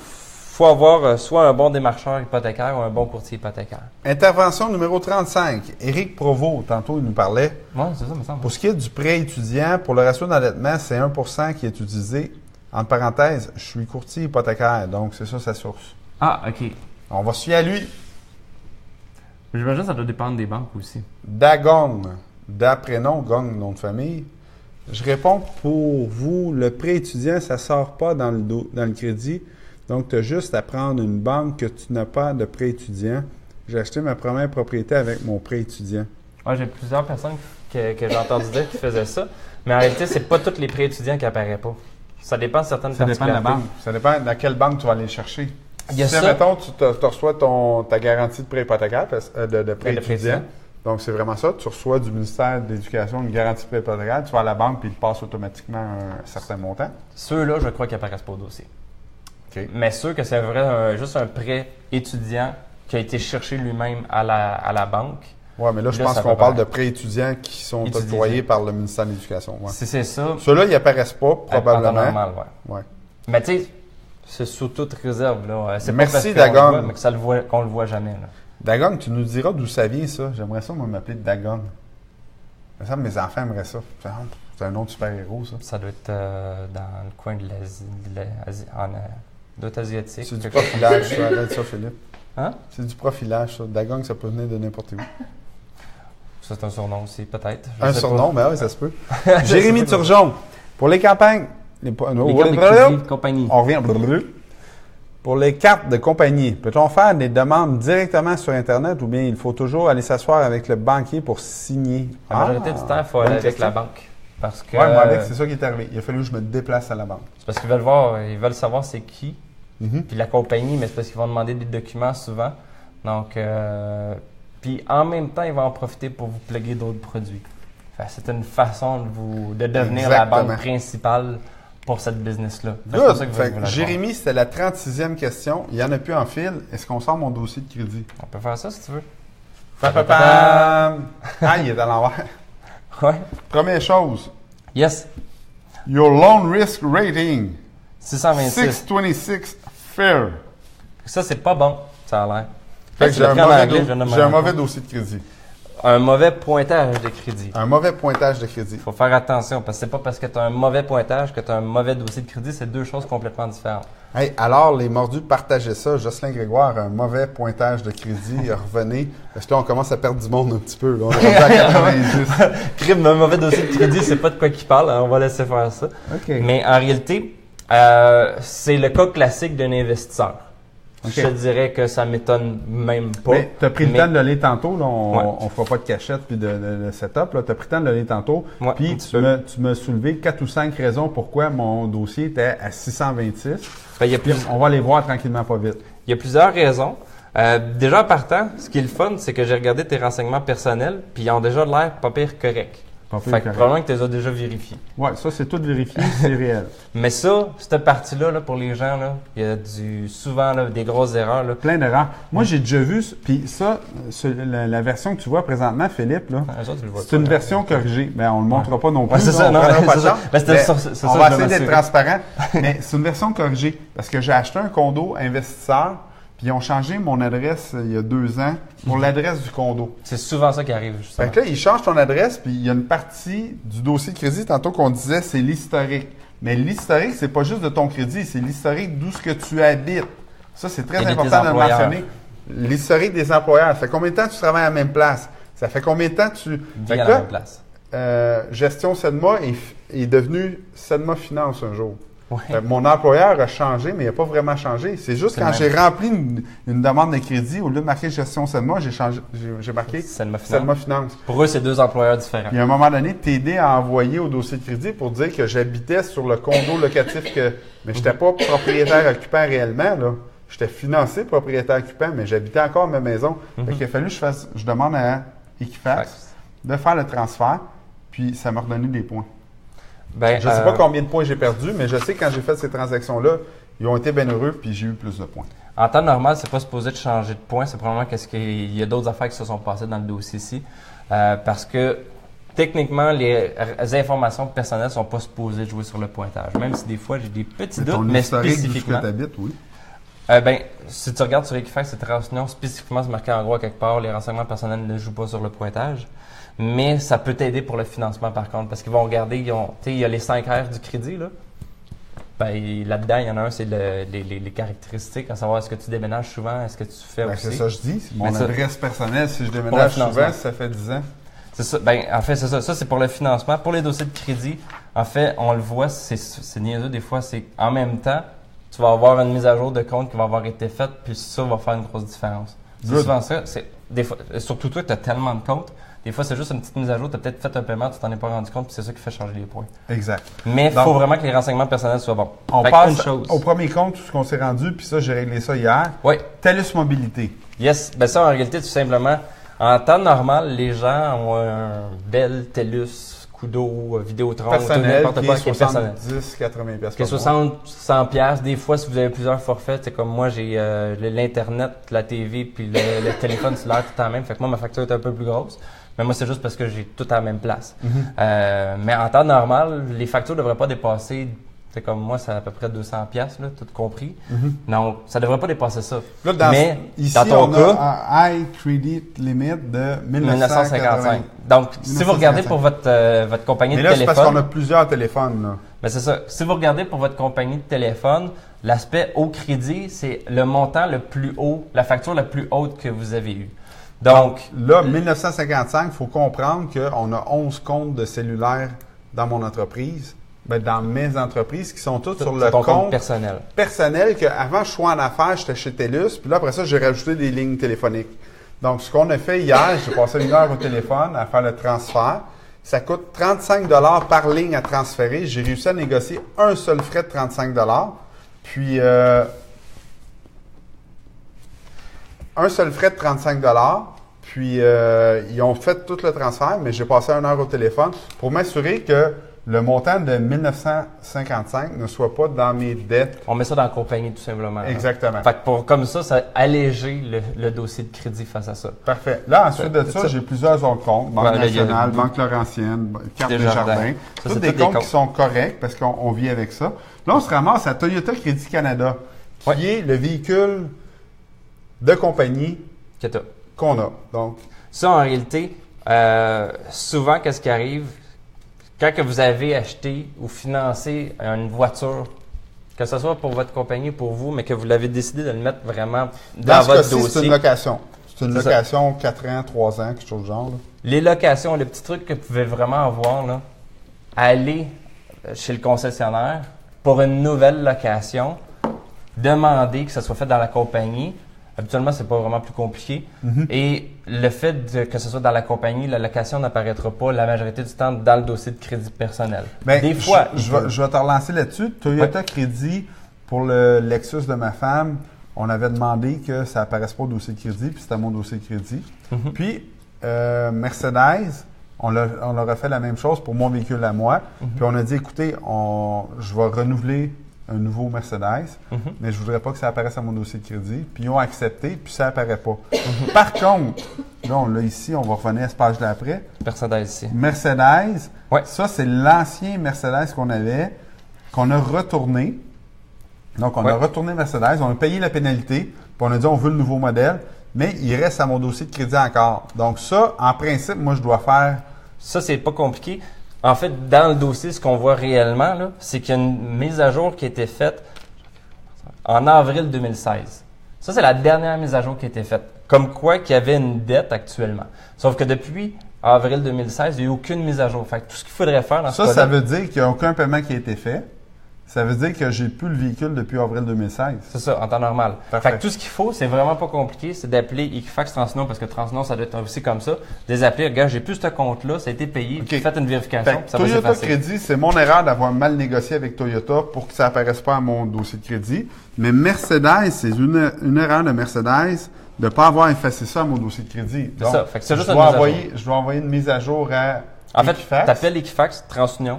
avoir soit un bon démarcheur hypothécaire ou un bon courtier hypothécaire. Intervention numéro 35. Éric Provost, tantôt, il nous parlait. Oui, c'est ça, me semble. Pour ce qui est du prêt étudiant, pour le ratio d'endettement, c'est 1% qui est utilisé. Entre parenthèses, je suis courtier hypothécaire, donc c'est ça sa source. Ah, OK. On va se fier à lui. J'imagine que ça doit dépendre des banques aussi. Dagon, prénom, Gong, nom de famille. Je réponds pour vous, le prêt étudiant, ça ne sort pas dans le crédit. Donc, tu as juste à prendre une banque que tu n'as pas de prêt étudiant. J'ai acheté ma première propriété avec mon prêt étudiant. Ouais, j'ai plusieurs personnes que j'ai entendu dire qui faisaient ça. Mais en réalité, c'est pas tous les prêts étudiants qui n'apparaissent pas. Ça dépend de certaines particularités. Ça dépend de la banque. Ça dépend de quelle banque tu vas aller chercher. Il y a si, mettons, tu reçois ta garantie de prêt hypothécaire, de prêt étudiant. Donc, c'est vraiment ça. Tu reçois du ministère de l'Éducation une garantie de prêt hypothécaire. Tu vas à la banque puis il te passe automatiquement un certain montant. Ceux-là, je crois qu'ils n'apparaissent pas au dossier. Okay. Mais ceux que c'est vrai juste un prêt étudiant qui a été cherché lui-même à la banque. Oui, mais là, je pense qu'on parle de prêts étudiants qui sont octroyés par le ministère de l'Éducation. Ouais. C'est ça. Ceux-là, ils n'apparaissent pas, probablement. Normal, ouais. Mais tu sais, c'est sous toute réserve. Là. C'est merci, pas Dagon. Mais qu'on le voit jamais. Là. Dagon, tu nous diras d'où ça vient, ça. J'aimerais ça, moi, m'appeler Dagon. Ça, mes enfants aimeraient ça. C'est un nom de super-héros, ça. Ça doit être dans le coin de l'Asie. D'autres asiatiques. C'est du profilage, ça. Arrête ça, Philippe. Hein? C'est du profilage, ça. Dagon, ça peut venir de n'importe où. C'est un surnom aussi, peut-être. Un surnom, mais oui, ça se peut. Jérémy Turgeon, pour les campagnes. Les cartes de compagnie. On revient. Pour les cartes de compagnie, peut-on faire des demandes directement sur Internet ou bien il faut toujours aller s'asseoir avec le banquier pour signer? La majorité du temps, il faut aller avec la banque. Parce que, moi, avec, c'est ça qui est arrivé. Il a fallu que je me déplace à la banque. C'est parce qu'ils veulent savoir c'est qui, puis la compagnie, mais c'est parce qu'ils vont demander des documents souvent. Donc, puis en même temps, ils vont en profiter pour vous plugger d'autres produits. C'est une façon de devenir la banque principale pour cette business-là. Jérémy, c'était la 36e question. Il n'y en a plus en fil. Est-ce qu'on sort mon dossier de crédit? On peut faire ça si tu veux. Ah, il est à l'envers. Ouais. Première chose. Yes. Your loan risk rating. 626. 626 fair. Ça, c'est pas bon, ça a l'air. J'ai un mauvais dossier de crédit. Un mauvais pointage de crédit. Un mauvais pointage de crédit. Il faut faire attention parce que c'est pas parce que tu as un mauvais pointage que tu as un mauvais dossier de crédit. C'est deux choses complètement différentes. Hey, alors, les mordus, partagez ça. Jocelyn Grégoire, un mauvais pointage de crédit. Revenez. Parce que là, on commence à perdre du monde un petit peu. Là. On est rendu à 90. Crime, un mauvais dossier de crédit, c'est pas de quoi qu'il parle. On va laisser faire ça. Okay. Mais en réalité, c'est le cas classique d'un investisseur. Okay. Je te dirais que ça m'étonne même pas. Mais tu as pris le temps de le lire tantôt. Là, on ne fera pas de cachette puis de setup. Tu as pris le temps de le lire tantôt. Ouais, puis tu m'as soulevé 4 ou 5 raisons pourquoi mon dossier était à 626. On va les voir tranquillement, pas vite. Il y a plusieurs raisons. Déjà, en partant, ce qui est le fun, c'est que j'ai regardé tes renseignements personnels puis ils ont déjà l'air pas pire corrects. Pas pire, Fait que correct. probablement que tu les as déjà vérifiés. Ouais, ça, c'est tout vérifié, c'est réel. Mais ça, cette partie-là, là, pour les gens, là, il y a souvent là, des grosses erreurs. Là. Plein d'erreurs. Moi, j'ai déjà vu, puis ça, la version que tu vois présentement, Philippe, là, Ah, ça, tu le vois c'est pas, une là. version corrigée. Ben, on ne le montrera pas non plus. Ouais, c'est là, ça, on non, prendra pas c'est de ça. chance. Ben, c'était Mais c'est on ça, va je vais essayer d'être m'assurer. transparent. Mais c'est une version corrigée. Parce que j'ai acheté un condo investisseur, puis ils ont changé mon adresse il y a 2 ans pour l'adresse du condo. C'est souvent ça qui arrive, justement. Fait que là, ils changent ton adresse, puis il y a une partie du dossier de crédit, tantôt qu'on disait, c'est l'historique. Mais l'historique, c'est pas juste de ton crédit, c'est l'historique d'où ce que tu habites. Ça, c'est très Et de tes important de le employeurs. mentionner. L'historique des employeurs. Ça fait combien de temps tu travailles à la même place? Ça fait combien de temps tu... Vis Fait à que la là, même place. Gestion Sedma est devenu Sedma Finance un jour. Ouais. Mon employeur a changé, mais il n'a pas vraiment changé. C'est juste C'est quand le j'ai rempli une demande de crédit, au lieu de marquer Gestion Sedma, j'ai marqué Sedma Finance. Sedma Finance. Pour eux, c'est 2 employeurs différents. Puis à un moment donné, TD a envoyé au dossier de crédit pour dire que j'habitais sur le condo locatif mais je n'étais pas propriétaire occupant réellement, là. J'étais financé propriétaire occupant, mais j'habitais encore à ma maison. Fait qu'il a fallu que je demande à Equifax de faire le transfert, puis ça m'a redonné des points. Ben, Je ne sais pas combien de points j'ai perdu, mais je sais que quand j'ai fait ces transactions-là, ils ont été bien heureux, puis j'ai eu plus de points. En temps normal, c'est pas supposé de changer de points. C'est probablement parce qu'il y a d'autres affaires qui se sont passées dans le dossier ici. Parce que techniquement, les informations personnelles sont pas supposées jouer sur le pointage. Même si des fois, j'ai des petits doutes, Ton mais historique d'où spécifiquement. tu habites, oui. Ben, si tu regardes sur Equifax, cette renseignement spécifiquement c'est marqué en gros à quelque part, les renseignements personnels ne jouent pas sur le pointage. Mais ça peut t'aider pour le financement par contre, parce qu'ils vont regarder, il y a les 5 R du crédit, là. Ben, là-dedans, il y en a un, c'est les caractéristiques, à savoir est-ce que tu déménages souvent, est-ce que tu fais Ben, aussi. c'est ça que je dis. C'est mon Mais ça- adresse personnelle, si je Pour le déménage financement. souvent, ça fait 10 ans. C'est ça. Ben, en fait, c'est ça. Ça, c'est pour le financement. Pour les dossiers de crédit, en fait, on le voit, c'est niaiseux des fois, c'est en même temps, tu vas avoir une mise à jour de compte qui va avoir été faite, puis ça va faire une grosse différence. C'est Good. souvent ça. C'est des fois, surtout toi, tu as tellement de comptes. Des fois, c'est juste une petite mise à jour, tu as peut-être fait un paiement, tu t'en es pas rendu compte, puis c'est ça qui fait changer les points. Exact. Mais il Donc, faut vraiment que les renseignements personnels soient bons. On Fait que passe une chose. au premier compte, tout ce qu'on s'est rendu, puis ça, j'ai réglé ça hier. Oui. TELUS Mobilité. Yes. Ben ça, en réalité, tout simplement, en temps normal, les gens ont un Bell, TELUS, Kudo, Vidéotron, Personnel, n'importe qui quoi est qui est personnel. 70-80 pièces Que 60, 100 pièces. Des fois, si vous avez plusieurs forfaits, c'est comme moi, j'ai l'Internet, la TV, puis le téléphone cellulaire tout en même. Fait que moi, ma facture est un peu plus grosse. Mais moi, c'est juste parce que j'ai tout à la même place. Mais en temps normal, les factures ne devraient pas dépasser, c'est comme moi, c'est à peu près 200 pièces, là, tout compris. Donc, ça ne devrait pas dépasser ça. Là, Mais, ici, dans ton on cas, a un high credit limit de 1955. Donc, si vous regardez pour votre compagnie Mais de là, c'est parce téléphone, qu'on a plusieurs téléphones. Là. ben c'est ça. Si vous regardez pour votre compagnie de téléphone, l'aspect haut crédit, c'est le montant le plus haut, la facture la plus haute que vous avez eue. Donc, Là, 1955, il faut comprendre qu'on a 11 comptes de cellulaire dans mon entreprise, ben, dans mes entreprises, qui sont toutes sur le ton compte compte personnel. personnel qu'avant je sois en affaires, j'étais chez TELUS, puis là, après ça, j'ai rajouté des lignes téléphoniques. Donc, ce qu'on a fait hier, j'ai passé 1 heure au téléphone à faire le transfert. Ça coûte 35 $ par ligne à transférer. J'ai réussi à négocier un seul frais de 35 $. Puis, un seul frais de 35 $. Puis, ils ont fait tout le transfert, mais j'ai passé 1 heure au téléphone pour m'assurer que le montant de 1955 ne soit pas dans mes dettes. On met ça dans la compagnie tout simplement. là. Exactement. Fait que pour comme ça alléger le dossier de crédit face à ça. Parfait. Là, ensuite de Ça- ça, j'ai plusieurs autres comptes. Banque Ouais, là, il y a nationale, le- Banque Laurentienne, Carte Desjardins. Desjardins. Ça, Tous c'est des tous des comptes comptes. qui sont corrects parce qu'on vit avec ça. Là, on se ramasse à Toyota Crédit Canada, qui Ouais. est le véhicule de compagnie Que t'as. qu'on a. Donc, Ça, en réalité, souvent, qu'est-ce qui arrive? Quand que vous avez acheté ou financé une voiture, que ce soit pour votre compagnie ou pour vous, mais que vous l'avez décidé de le mettre vraiment dans dans ce votre cas-ci, c'est dossier. une location. C'est une C'est ça. location 4 ans, 3 ans, quelque chose du genre. Là. Les locations, le petit truc que vous pouvez vraiment avoir, là, aller chez le concessionnaire pour une nouvelle location, demander que ça soit fait dans la compagnie. Habituellement, c'est pas vraiment plus compliqué. Et le fait que ce soit dans la compagnie, la location n'apparaîtra pas la majorité du temps dans le dossier de crédit personnel. Ben, Des fois, je vais te relancer là-dessus. Toyota Crédit, pour le Lexus de ma femme, on avait demandé que ça apparaisse pas au dossier de crédit, puis c'était mon dossier de crédit. Puis, Mercedes, On leur a fait la même chose pour mon véhicule à moi. Puis on a dit, écoutez, je vais renouveler un nouveau Mercedes, mais je voudrais pas que ça apparaisse à mon dossier de crédit. Puis ils ont accepté, puis ça apparaît pas. Par contre, là, ici, on va revenir à ce page-là après. Mercedes ici. Mercedes, Ouais. ça, c'est l'ancien Mercedes qu'on avait, qu'on a retourné. Donc, on a retourné Mercedes, on a payé la pénalité, puis on a dit, on veut le nouveau modèle, mais il reste à mon dossier de crédit encore. Donc, ça, en principe, moi, je dois faire... Ça, c'est pas compliqué. En fait, dans le dossier, ce qu'on voit réellement, là, c'est qu'il y a une mise à jour qui a été faite en avril 2016. Ça, c'est la dernière mise à jour qui a été faite. Comme quoi qu'il y avait une dette actuellement. Sauf que depuis avril 2016, il n'y a eu aucune mise à jour. Fait que tout ce qu'il faudrait faire dans ce cas-là... Ça veut dire qu'il n'y a aucun paiement qui a été fait. Ça veut dire que j'ai plus le véhicule depuis avril 2016. C'est ça, en temps normal. Parfait. Fait que tout ce qu'il faut, c'est vraiment pas compliqué, c'est d'appeler Equifax Transunion, parce que Transunion, ça doit être aussi comme ça. De les appeler, regarde, j'ai plus ce compte-là, ça a été payé, OK. faites une vérification, Fait puis que ça va Toyota s'effacer. Crédit, c'est mon erreur d'avoir mal négocié avec Toyota pour que ça apparaisse pas à mon dossier de crédit. Mais Mercedes, c'est une erreur de Mercedes de ne pas avoir effacé ça à mon dossier de crédit. C'est Donc, ça. Fait que c'est juste je une dois mise à envoyer, je dois envoyer une mise à jour à En fait, Equifax. t'appelles Equifax Transunion,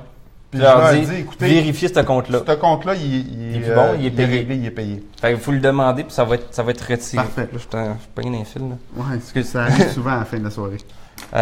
Puis tu je leur leur dis, dis, écoutez, vérifiez ce compte-là. ce compte-là, il est plus bon, il est payé. réglé, il est payé. Fait qu'il faut le demander, puis ça va être retiré. Parfait. Là, je suis pogné dans les fils, là. Oui, parce que ça arrive souvent à la fin de la soirée. Il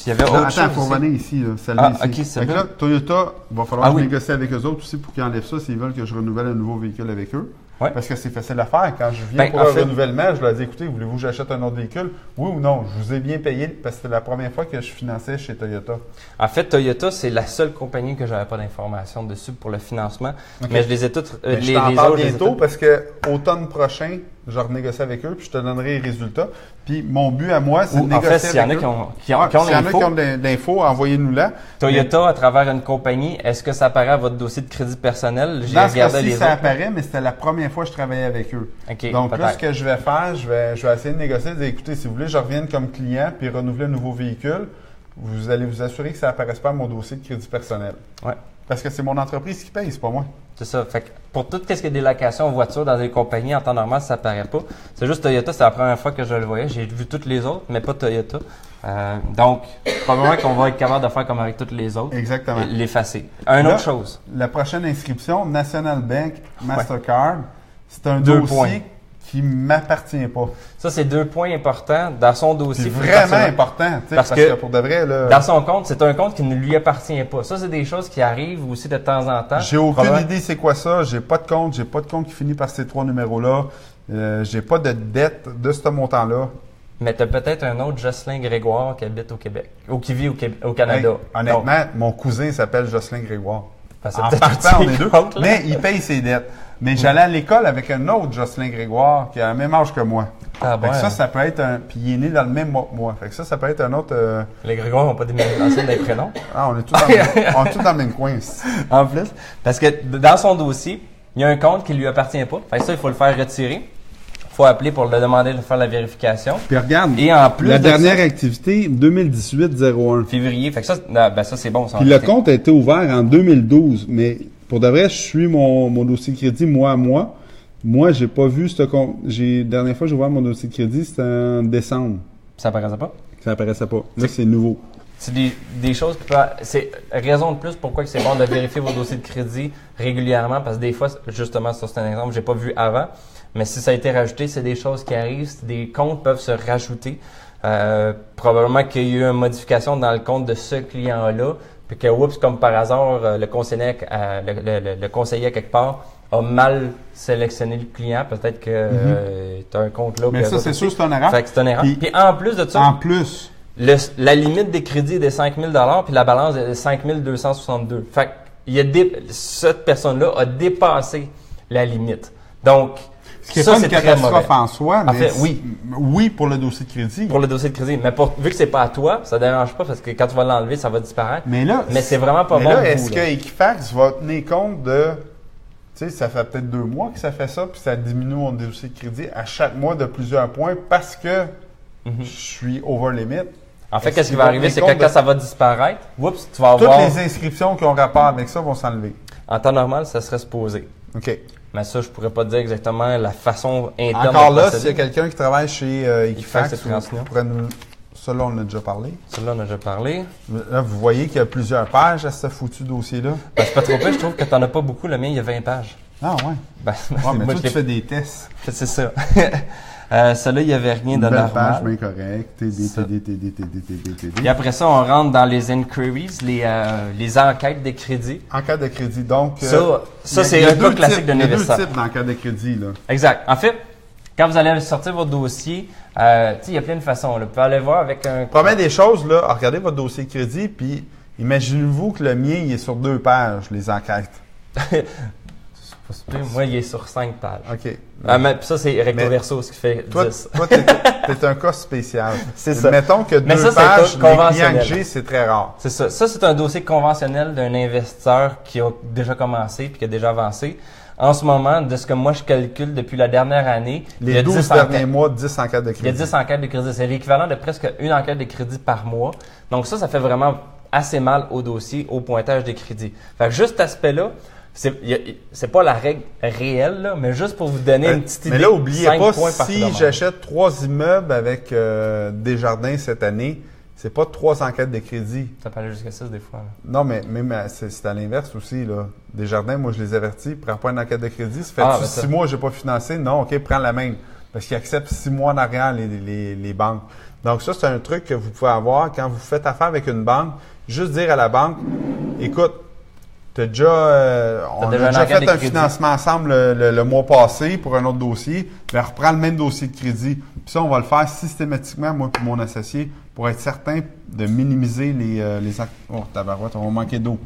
y avait autre chose. Attends, il faut aussi. revenir ici, là, celle-là ici. OK, Fait celle-là. que là, Toyota, il va falloir Ah que je oui. négocie avec eux autres aussi pour qu'ils enlèvent ça s'ils veulent que je renouvelle un nouveau véhicule avec eux. Ouais. Parce que c'est facile à faire. Quand je viens Ben, pour en un fait- renouvellement, je leur dis, écoutez, voulez-vous que j'achète un autre véhicule? Oui ou non? Je vous ai bien payé parce que c'était la première fois que je finançais chez Toyota. En fait, Toyota, c'est la seule compagnie que j'avais pas d'informations dessus pour le financement. Mais je les ai toutes. Mais je t'en parle bientôt parce que automne prochain, je renégocie avec eux puis je te donnerai les résultats. Puis mon but à moi, c'est de En négocier fait, s'il y en a avec qui eux. ont S'il y en a l'info, qui ont de l'info, envoyez-nous-la. Toyota, à travers une compagnie, est-ce que ça apparaît à votre dossier de crédit personnel? J'ai Dans ce regardé cas-ci, les ça autres. apparaît, mais c'était la première fois que je travaillais avec eux. OK, Donc là, ce peut-être. que je vais faire, je vais essayer de négocier, de dire, écoutez, si vous voulez, je revienne comme client puis renouveler un nouveau véhicule, vous allez vous assurer que ça n'apparaisse pas à mon dossier de crédit personnel. Ouais. Parce que c'est mon entreprise qui paye, c'est pas moi. C'est ça. Fait que pour tout ce qui est des locations voitures dans des compagnies, en temps normal, ça apparaît pas. C'est juste Toyota, c'est la première fois que je le voyais. J'ai vu toutes les autres, mais pas Toyota. Donc, probablement qu'on va être capable de faire comme avec toutes les autres. Exactement. L'effacer. Une Là, autre chose. La prochaine inscription, National Bank Mastercard, c'est un 2 dossier points. qui m'appartient pas. Ça, c'est 2 points importants dans son C'est dossier. vraiment important, tu sais, Parce parce que que pour de vrai, là, Dans son compte, c'est un compte qui ne lui appartient pas. Ça, c'est des choses qui arrivent aussi de temps en temps. j'ai aucune Probablement- idée c'est quoi ça. J'ai pas de compte qui finit par ces 3 numéros-là. J'ai pas de dette de ce montant-là. Mais tu as peut-être un autre Jocelyn Grégoire qui habite au Québec, ou qui vit au Canada. Hey, honnêtement, mon cousin s'appelle Jocelyn Grégoire. Parce que En c'est peut-être partant, on aussi est deux. compte, là. Mais il paye ses dettes. Mais j'allais à l'école avec un autre Jocelyn Grégoire qui a le même âge que moi. Ah, Fait que bon, ça peut être un. Puis il est né dans le même mois que moi. Fait que ça peut être un autre. Les Grégoire n'ont pas des anciennes des prénoms. Ah, on est tous dans on est tous dans le même coin. ici. En plus. Parce que dans son dossier, il y a un compte qui lui appartient pas. Fait que ça, il faut le faire retirer. Il faut appeler pour le demander de faire la vérification. Puis regarde, Et en plus la de dernière activité, 2018-01. Février. Fait que ça, c'est bon. Ça, Puis le compte a été ouvert en 2012. Mais pour de vrai, je suis mon dossier de crédit mois à mois. Moi, j'ai pas vu ce compte. La dernière fois que j'ai ouvert mon dossier de crédit, c'était en décembre. Ça apparaissait pas. Ça apparaissait pas. Là, c'est nouveau. C'est des choses qui peuvent. C'est raison de plus pourquoi que c'est bon de vérifier vos dossiers de crédit régulièrement, parce que des fois, justement, ça c'est un exemple que j'ai pas vu avant, mais si ça a été rajouté, c'est des choses qui arrivent, des comptes peuvent se rajouter. Probablement qu'il y a eu une modification dans le compte de ce client-là, puis que, oups, comme par hasard, le conseiller, le conseiller à quelque part a mal sélectionné le client. Peut-être que tu as un compte là. Mais puis ça, eux c'est autres sûr, aussi. c'est une erreur. Fait que c'est une erreur. Puis- Puis en plus de ça, En plus, la limite des crédits est de 5 000 puis la balance est de 5 262. Fait que cette personne-là a dépassé la limite. Donc, ce qui est ça, pas une c'est très catastrophe mauvais en soi, mais fait, oui. oui pour le dossier de crédit. pour le dossier de crédit. Mais vu que c'est pas à toi, ça dérange pas parce que quand tu vas l'enlever, ça va disparaître. Mais là, Mais c'est vraiment pas mais bon là, pour est-ce vous, que là. Equifax va tenir compte de, tu sais, ça fait peut-être 2 mois que ça fait ça, puis ça diminue mon dossier de crédit à chaque mois de plusieurs points parce que je suis over limit. En fait, Est-ce qu'est-ce qui qu'ils va vont arriver, tenir c'est compte que quand de- ça va disparaître, oups, tu vas Toutes avoir, les inscriptions qui ont rapport avec ça vont s'enlever. en temps normal, ça serait supposé. OK. Mais ça, je pourrais pas te dire exactement la façon interne Encore de là, procéder. s'il y a quelqu'un qui travaille chez Equifax, Equifax et Transunion. pourrait nous Ça, là, on en a déjà parlé. Celui-là, on a déjà parlé. Là, vous voyez qu'il y a plusieurs pages à ce foutu dossier-là. Ben, c'est pas trop pire, je trouve que t'en as pas beaucoup. Le mien, il y a 20 pages. Ah, ouais. Ben, Ouais, mais moi, toi, je tu fais des tests. c'est ça. Celui-là, il n'y avait rien de Une belle page, normal. bien correct. Et après ça, on rentre dans les inquiries, les enquêtes de crédit. Enquête de crédit, donc... Ça c'est un cas classique d'un investisseur. Il y a deux types d'enquête de crédit, là. Exact. En fait, quand vous allez sortir votre dossier, il y a plein de façons. Là. Vous pouvez aller voir avec un... Première des choses, là, regardez votre dossier de crédit, puis imaginez-vous que le mien, il est sur 2 pages, les enquêtes. Moi, il est sur 5 pages. OK. Mais ça, c'est recto Mais verso, ce qui fait Toi, 10. t'es un cas spécial. C'est ça. Mettons que 2 Mais ça, c'est pages, les clients conventionnel. que j'ai, c'est très rare. C'est ça. Ça, c'est un dossier conventionnel d'un investisseur qui a déjà commencé puis qui a déjà avancé. En ce moment, de ce que moi je calcule depuis la dernière année, il y Les a 12 10 derniers enquêtes. mois, 10 enquêtes de Il y a crédit. 10 enquêtes de crédit. C'est l'équivalent de presque une enquête de crédit par mois. Donc ça fait vraiment assez mal au dossier, au pointage des crédits. Fait que juste cet aspect-là, c'est pas la règle réelle, là, mais juste pour vous donner une petite idée. Mais là, oubliez 5 pas, points par si kilomètre. j'achète 3 immeubles avec Desjardins cette année, c'est pas 3 enquêtes de crédit. Ça peut aller jusqu'à 6 des fois. Là. Non, mais même c'est à l'inverse aussi. Là. Desjardins, moi, je les avertis, prends pas une enquête de crédit. Ça fait Ah, ben 6 ça. mois que je n'ai pas financé. Non, OK, prends la même. Parce qu'ils acceptent 6 mois en arrière, les banques. Donc, ça, c'est un truc que vous pouvez avoir quand vous faites affaire avec une banque. Juste dire à la banque, écoute, on a déjà une déjà enquête fait de un crédit. financement ensemble le mois passé pour un autre dossier. Ben, reprends le même dossier de crédit. Puis ça, on va le faire systématiquement, moi et mon associé, pour être certain de minimiser les Oh, tabarouette, on va manquer d'eau.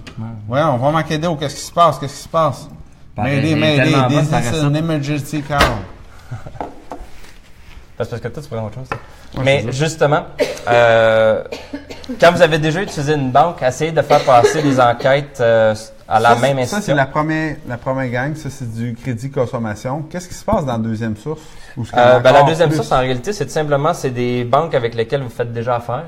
Ouais, on va manquer d'eau. Qu'est-ce qui se passe? Qu'est-ce qui se passe? Pareil, Mayday, tellement this bas, ça is reste an emergency call. Parce que toi, tu prends autre chose. Ouais, Mais c'est ça. justement, quand vous avez déjà utilisé une banque, essayez de faire passer les enquêtes à la même Ça, institution. c'est la première gang. Ça, c'est du crédit consommation. Qu'est-ce qui se passe dans la deuxième source? Ou ce qu'il y en a La encore deuxième plus? source, en réalité, c'est tout simplement c'est des banques avec lesquelles vous faites déjà affaire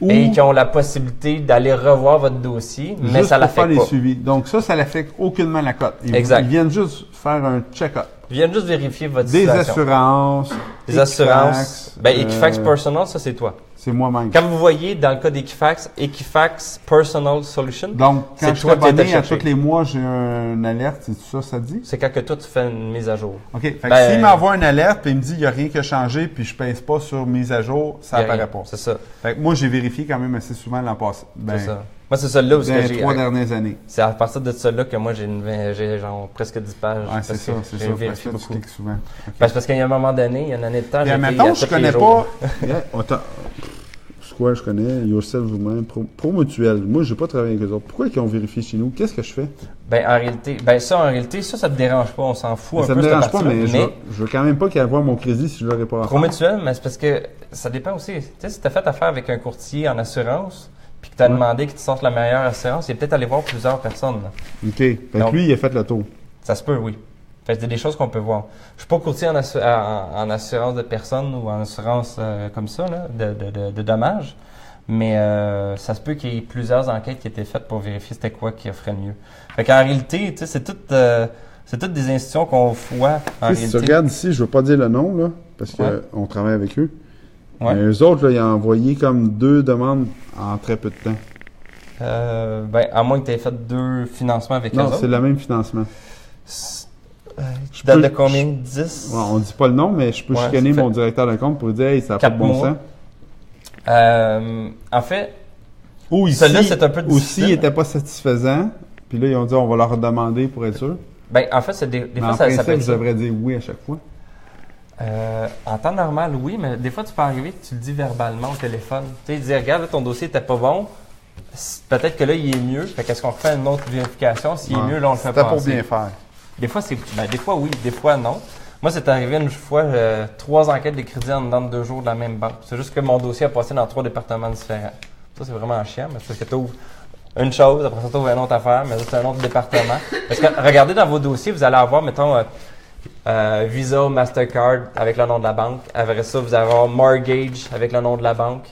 Ou et qui ont la possibilité d'aller revoir votre dossier, mais juste ça pour faire l'affecte les pas. suivis. Donc ça l'affecte aucunement la cote. Exact. Ils viennent juste faire un check-up. Ils viennent juste vérifier votre Des situation. assurances. Des assurances. Equifax, Equifax Personal, ça c'est toi. C'est moi-même. Comme vous voyez dans le cas d'Equifax, Equifax Personal Solution, Donc, c'est quand je suis toi qui abonné étais à cherché. tous les mois, j'ai une alerte. C'est ça, ça te dit? c'est quand que toi tu fais une mise à jour. OK. Fait que Ben, s'il m'envoie une alerte et il me dit qu'il n'y a rien qui a changé puis je ne pèse pas sur mise à jour, ça Il y a rien. apparaît pas. C'est ça. Fait que moi, j'ai vérifié quand même assez souvent l'an passé. Ben, C'est ça. Moi, c'est celle-là où dans les 3 dernières années. c'est à partir de celle-là que moi j'ai genre presque 10 pages. Ouais, c'est parce ça, que c'est j'ai ça. vérifié Fait que là, tu beaucoup. cliques souvent. OK. Parce qu'il y a un moment donné, il y a une année de temps, Puis, j'ai admettons, payé à je tous les connais jours. pas. Attends. C'est quoi, je connais? Yourself vous-même. Pro Mutuel. Moi, je n'ai pas travaillé avec eux autres. Pourquoi ils ont vérifié chez nous? Qu'est-ce que je fais? En réalité, ça te dérange pas, on s'en fout un Ça peu me cette dérange pas, partie-là, mais je veux quand même pas qu'ils voient mon crédit si je l'aurais pas Pro offert. mutuel, mais c'est parce que ça dépend aussi. Tu sais, si tu as fait affaire avec un courtier en assurance, puis que tu as demandé qu'il te sorte la meilleure assurance, il est peut-être allé voir plusieurs personnes. Là. OK. Fait que Donc- lui, il a fait le tour. Ça se peut, oui. Fait que c'est des choses qu'on peut voir. Je suis pas courtier en assurance de personnes ou en assurance comme ça, là, de dommages, mais ça se peut qu'il y ait plusieurs enquêtes qui étaient faites pour vérifier c'était quoi qui offrait le mieux. Fait qu'en réalité, tu sais, c'est toutes des institutions qu'on voit en Tu sais, si tu réalité. regardes ici, je ne veux pas dire le nom, là, parce Ouais. qu'on travaille avec eux. Ouais. Mais eux autres, là, ils ont envoyé comme 2 demandes en très peu de temps. À moins que tu aies fait 2 financements avec eux Non, autres. c'est le même financement. Tu dates peux- de combien? 10? Ouais, on dit pas le nom, mais je peux Ouais, chicaner ça fait- mon directeur de compte pour lui dire hey, ça n'a pas de 4 bon mois. sens. En fait, Ou ici, Celui-là, c'est un peu aussi, difficile. il n'était pas satisfaisant. Puis là, ils ont dit on va leur redemander pour être sûr. en fait, c'est des Mais fois, en ça peut principe, être je ça. devrais dire oui à chaque fois. En temps normal, oui, mais des fois, tu peux arriver que tu le dis verbalement au téléphone. Tu sais, dire, regarde, là, ton dossier n'était pas bon. Peut-être que là, il est mieux. Fait qu'est-ce qu'on refait une autre vérification? S'il est Ouais. mieux, là, on le fait C'était pas. pour bien faire. Des fois, des fois, oui, des fois, non. Moi, c'est arrivé une fois, 3 enquêtes de crédit en dedans de 2 jours de la même banque. C'est juste que mon dossier a passé dans 3 départements différents. Ça, c'est vraiment chiant, mais c'est parce que tu ouvres une chose, après ça, tu ouvres une autre affaire, mais là, c'est un autre département. Parce que, regardez dans vos dossiers, vous allez avoir, mettons, Visa, Mastercard avec le nom de la banque. Après ça, vous allez avoir Mortgage avec le nom de la banque.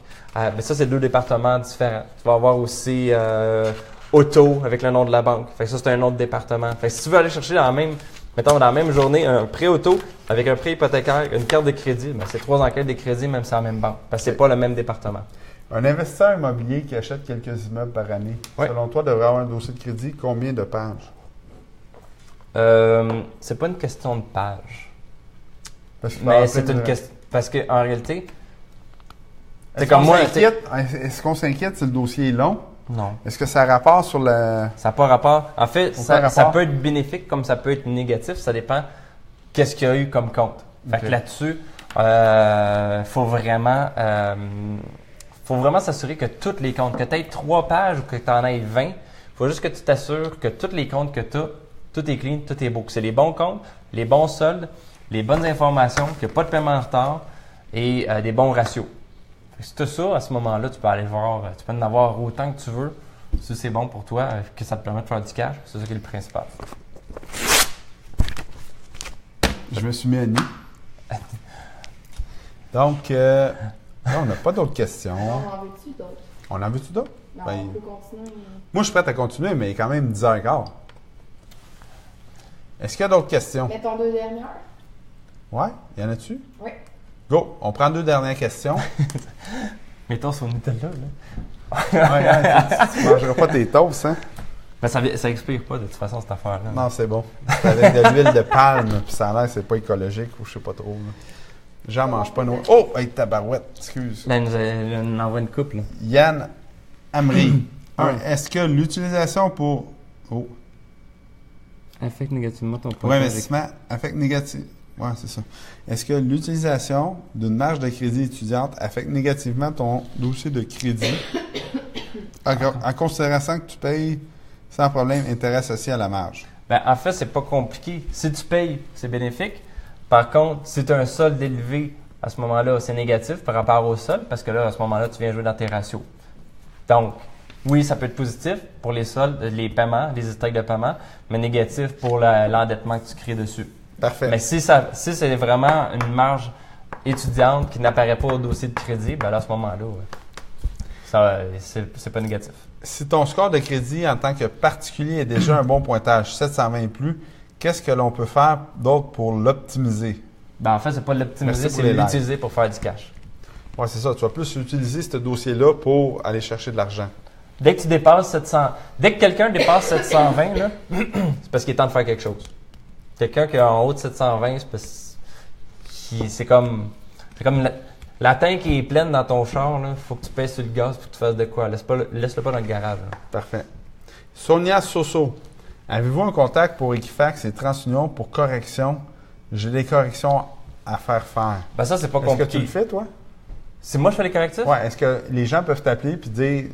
Mais ça, c'est 2 départements différents. Tu vas avoir aussi Auto avec le nom de la banque. Fait que ça, c'est un autre département. Fait que si tu veux aller chercher dans la même mettons, dans la même journée, un prêt auto avec un prêt hypothécaire, une carte de crédit, ben, c'est 3 enquêtes de crédit, même si c'est la même banque. Parce que c'est pas le même département. Un investisseur immobilier qui achète quelques immeubles par année, Oui. selon toi, devrait avoir un dossier de crédit, combien de pages? C'est pas une question de page. Parce qu'il Mais c'est une question. Parce qu'en réalité, c'est comme moi. Est-ce qu'on s'inquiète si le dossier est long? Non. Est-ce que ça a rapport sur le. Ça n'a pas rapport. En fait, Aucun ça rapport. peut être bénéfique comme ça peut être négatif. Ça dépend qu'est-ce qu'il y a eu comme compte. Fait que Ok. là-dessus, faut vraiment s'assurer que tous les comptes, que tu aies 3 pages ou que tu en aies 20, faut juste que tu t'assures que tous les comptes que tu as, tout est clean, tout est beau. Que c'est les bons comptes, les bons soldes, les bonnes informations, qu'il n'y a pas de paiement en retard et des bons ratios. Fait que si tu as ça, à ce moment-là, tu peux aller voir, tu peux en avoir autant que tu veux. Si c'est bon pour toi, que ça te permet de faire du cash, c'est ça qui est le principal. Je me suis mis à nu. Donc, là, on n'a pas d'autres questions. On en veut-tu d'autres? On en veut-tu d'autres? Non, Ben, on peut continuer. Moi, je suis prêt à continuer, mais il est quand même 10h15. Est-ce qu'il y a d'autres questions? Mettons 2 dernières. Ouais? Y en a-tu? Oui. Go! On prend 2 dernières questions. Mettons sur Nutella, là. Tu ne mangeras pas tes toasts, hein? Ben, ça expire pas de toute façon, cette affaire-là. Non, c'est bon. C'est avec de l'huile de palme, puis ça a l'air que c'est pas écologique ou je sais pas trop. Là. J'en mange pas. Oh! Hey, tabarouette! Excuse. Là, elle nous envoie une coupe, là. Yann Amri. Est-ce que l'utilisation pour. Oh! Affecte négativement ton Pour investissement affecte négatif. Ouais, c'est ça. Est-ce que l'utilisation d'une marge de crédit étudiante affecte négativement ton dossier de crédit en considération que tu payes sans problème intérêt associé à la marge? Ben, en fait, c'est pas compliqué. Si tu payes, c'est bénéfique. Par contre, si tu as un solde élevé, à ce moment-là, c'est négatif par rapport au solde parce que là, à ce moment-là, tu viens jouer dans tes ratios. Donc, oui, ça peut être positif pour les soldes, les paiements, les historiques de paiement, mais négatif pour l'endettement que tu crées dessus. Parfait. Mais si c'est vraiment une marge étudiante qui n'apparaît pas au dossier de crédit, ben là, à ce moment-là, c'est pas négatif. Si ton score de crédit en tant que particulier est déjà un bon pointage, 720 et plus, qu'est-ce que l'on peut faire d'autre pour l'optimiser? Ben, en fait, c'est pas l'optimiser, Merci c'est pour les l'utiliser pour faire du cash. Oui, c'est ça. Tu vas plus utiliser ce dossier-là pour aller chercher de l'argent. Dès que tu dépasses 700, dès que quelqu'un dépasse 720, là, c'est parce qu'il est temps de faire quelque chose. Quelqu'un qui est en haut de 720, c'est parce que c'est comme la tank qui est pleine dans ton char, il faut que tu pèses sur le gaz pour que tu fasses de quoi. Laisse-le pas dans le garage. Là. Parfait. Sonia Soso, avez-vous un contact pour Equifax et TransUnion pour correction? J'ai des corrections à faire. Ben ça, c'est pas Est-ce que compliqué. tu le fais, toi? C'est moi qui fais les correctifs? Oui. Est-ce que les gens peuvent t'appeler et dire...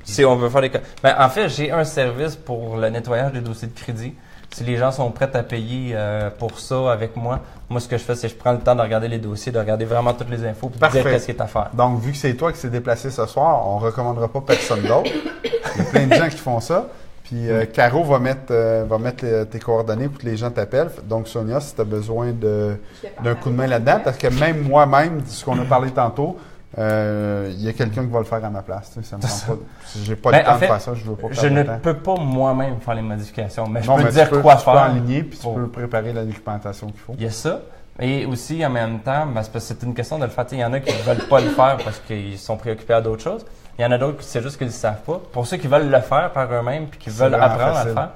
Si on veut faire des ben, en fait, j'ai un service pour le nettoyage des dossiers de crédit. Si les gens sont prêts à payer pour ça avec moi, ce que je fais, c'est que je prends le temps de regarder les dossiers, de regarder vraiment toutes les infos, puis de dire qu'est-ce qui est à faire. Donc, vu que c'est toi qui s'est déplacé ce soir, on ne recommandera pas personne d'autre. Il y a plein de gens qui font ça. Puis, Caro va mettre tes coordonnées pour que les gens t'appellent. Donc, Sonia, si tu as besoin d'un coup de main là-dedans, parce que même moi-même, ce qu'on a parlé tantôt, il y a quelqu'un qui va le faire à ma place. Ça me semble pas. J'ai pas le temps de faire ça, je veux pas Je perdre ne de temps. peux pas moi-même faire les modifications, mais Non, je peux mais te dire quoi faire. Tu peux aligner puis tu peux préparer la documentation qu'il faut. Il y a ça. Et aussi, en même temps, ben, c'est une question de le faire. Il y en a qui ne veulent pas le faire parce qu'ils sont préoccupés à d'autres choses. Il y en a d'autres qui c'est juste qu'ils ne le savent pas. Pour ceux qui veulent le faire par eux-mêmes puis qui veulent apprendre à le faire,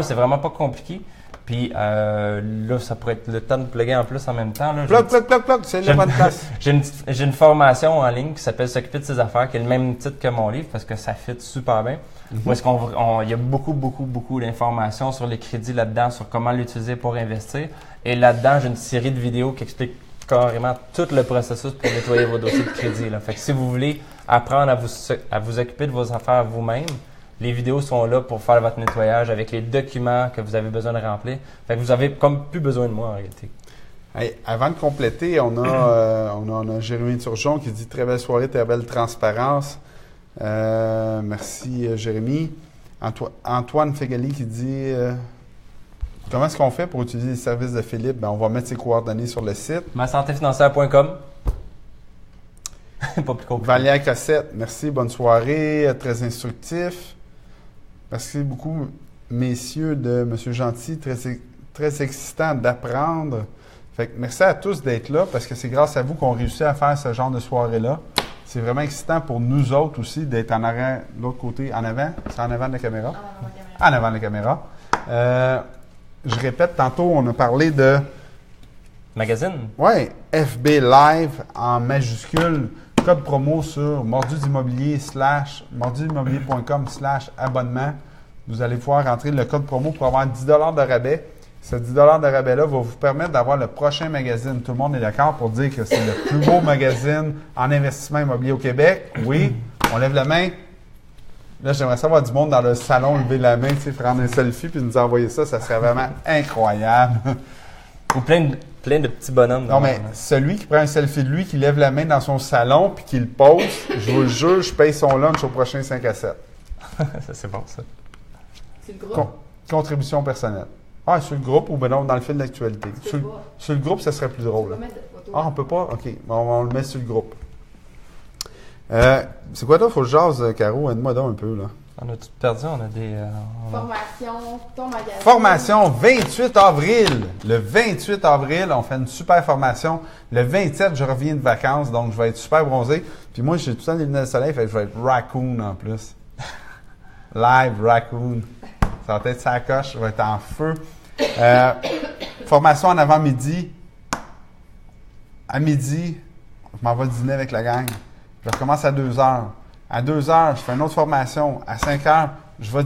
c'est vraiment pas compliqué. Puis là, ça pourrait être le temps de plugger en plus en même temps. Là, plug, c'est la bonne place. J'ai une formation en ligne qui s'appelle S'occuper de ses affaires, qui est le même titre que mon livre parce que ça fit super bien. Où est-ce il y a beaucoup d'informations sur les crédits là-dedans, sur comment l'utiliser pour investir. Et là-dedans, j'ai une série de vidéos qui expliquent carrément tout le processus pour nettoyer vos dossiers de crédit. Là. Fait que si vous voulez apprendre à vous occuper de vos affaires vous-même, les vidéos sont là pour faire votre nettoyage avec les documents que vous avez besoin de remplir. Fait que vous avez comme plus besoin de moi en réalité. Hey, avant de compléter, on a Jérémy Turgeon qui dit « Très belle soirée, très belle transparence ». Merci Jérémy. Antoine Fegali qui dit comment est-ce qu'on fait pour utiliser les services de Philippe? Ben, on va mettre ses coordonnées sur le site. masantéfinancière.com. Pas plus compliqué. Valéa Cossette, merci, bonne soirée, très instructif. Merci beaucoup, messieurs de M. Gentil, très excitant d'apprendre. Fait que merci à tous d'être là parce que c'est grâce à vous qu'on réussit à faire ce genre de soirée-là. C'est vraiment excitant pour nous autres aussi d'être en arrière, de l'autre côté, en avant. C'est en avant de la caméra? En avant de la caméra. Je répète, tantôt, on a parlé de... Magazine? Oui, FB Live en majuscule. Code promo sur mordudimmobilier.com/abonnement. Vous allez pouvoir rentrer le code promo pour avoir 10 $ de rabais. Ce 10 $ de rabais-là va vous permettre d'avoir le prochain magazine. Tout le monde est d'accord pour dire que c'est le plus beau magazine en investissement immobilier au Québec. Oui, on lève la main. Là, j'aimerais savoir du monde dans le salon lever la main, prendre un selfie puis nous envoyer ça. Ça serait vraiment incroyable. Ou plein de petits bonhommes. Non, mais celui qui prend un selfie de lui, qui lève la main dans son salon puis qui le pose, je vous le jure, je paye son lunch au prochain 5 à 7. Ça, c'est bon, ça. C'est le groupe. Contribution personnelle. Ah, sur le groupe ou ben non, dans le fil d'actualité. Sur le groupe, ça serait plus drôle. Tu peux mettre de photos. Ah, on peut pas? OK. On le met sur le groupe. C'est quoi toi? Faut que je jase, Caro? Aide-moi donc un peu, là. On a tout perdu, on a des... Formation, ton magasin. Formation 28 avril. Le 28 avril, on fait une super formation. Le 27, je reviens de vacances, donc je vais être super bronzé. Puis moi, j'ai tout le temps des lunettes de soleil, fait que je vais être raccoon en plus. Live raccoon. Ça va être sa coche, je vais être en feu. Formation en avant-midi. À midi, je m'en vais dîner avec la gang. Je recommence à 2 h. À 2 h, je fais une autre formation. À 5 h, je vais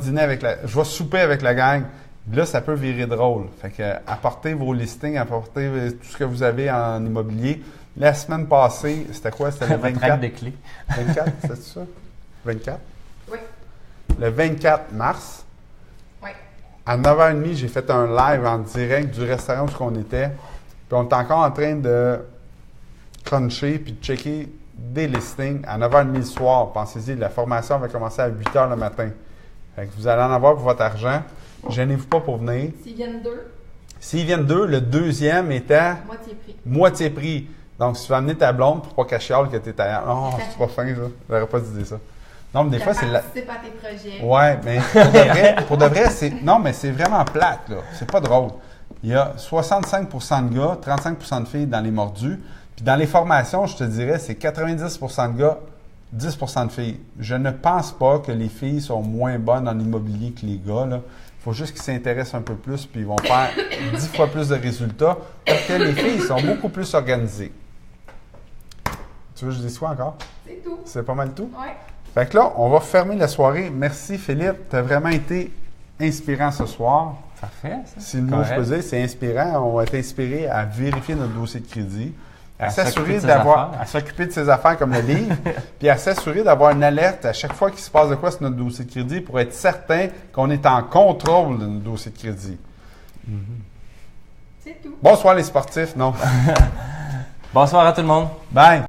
je vais souper avec la gang. Là, ça peut virer drôle. Fait que apportez vos listings, apportez tout ce que vous avez en immobilier. La semaine passée, c'était quoi? C'était le 24? des clés. 24, c'est ça? 24? Oui. Le 24 mars. Oui. À 9h30, j'ai fait un live en direct du restaurant où on était. Puis on est encore en train de cruncher puis de checker des listings à 9h30 le soir. Pensez-y, la formation va commencer à 8h le matin. Fait que vous allez en avoir pour votre argent. Gênez-vous pas pour venir. S'ils viennent deux, S'ils viennent deux, le deuxième est à moitié prix. moitié prix. Donc, si tu veux amener ta blonde pour pas qu'elle chiale que tu es ailleurs. Oh, c'est pas fin, ça. J'aurais pas dit ça. Non, mais des fois, c'est la. Participe à tes projets. Ouais, mais pour de vrai, c'est. Non, mais c'est vraiment plate, là. C'est pas drôle. Il y a 65 de gars, 35 de filles dans les mordus. Puis dans les formations, je te dirais, c'est 90 de gars, 10 de filles. Je ne pense pas que les filles sont moins bonnes en immobilier que les gars, là. Il faut juste qu'ils s'intéressent un peu plus, puis ils vont faire 10 fois plus de résultats. Parce que les filles sont beaucoup plus organisées. Tu veux que je dise quoi encore? C'est tout. C'est pas mal tout? Oui. Fait que là, on va fermer la soirée. Merci Philippe, tu as vraiment été inspirant ce soir. Parfait, ça. Si le mot je peux dire, c'est inspirant. On va être inspiré à vérifier notre dossier de crédit, à s'assurer à s'occuper de ses affaires comme le livre, puis à s'assurer d'avoir une alerte à chaque fois qu'il se passe de quoi sur notre dossier de crédit pour être certain qu'on est en contrôle de notre dossier de crédit. C'est tout. Bonsoir les sportifs, non? Bonsoir à tout le monde. Bye!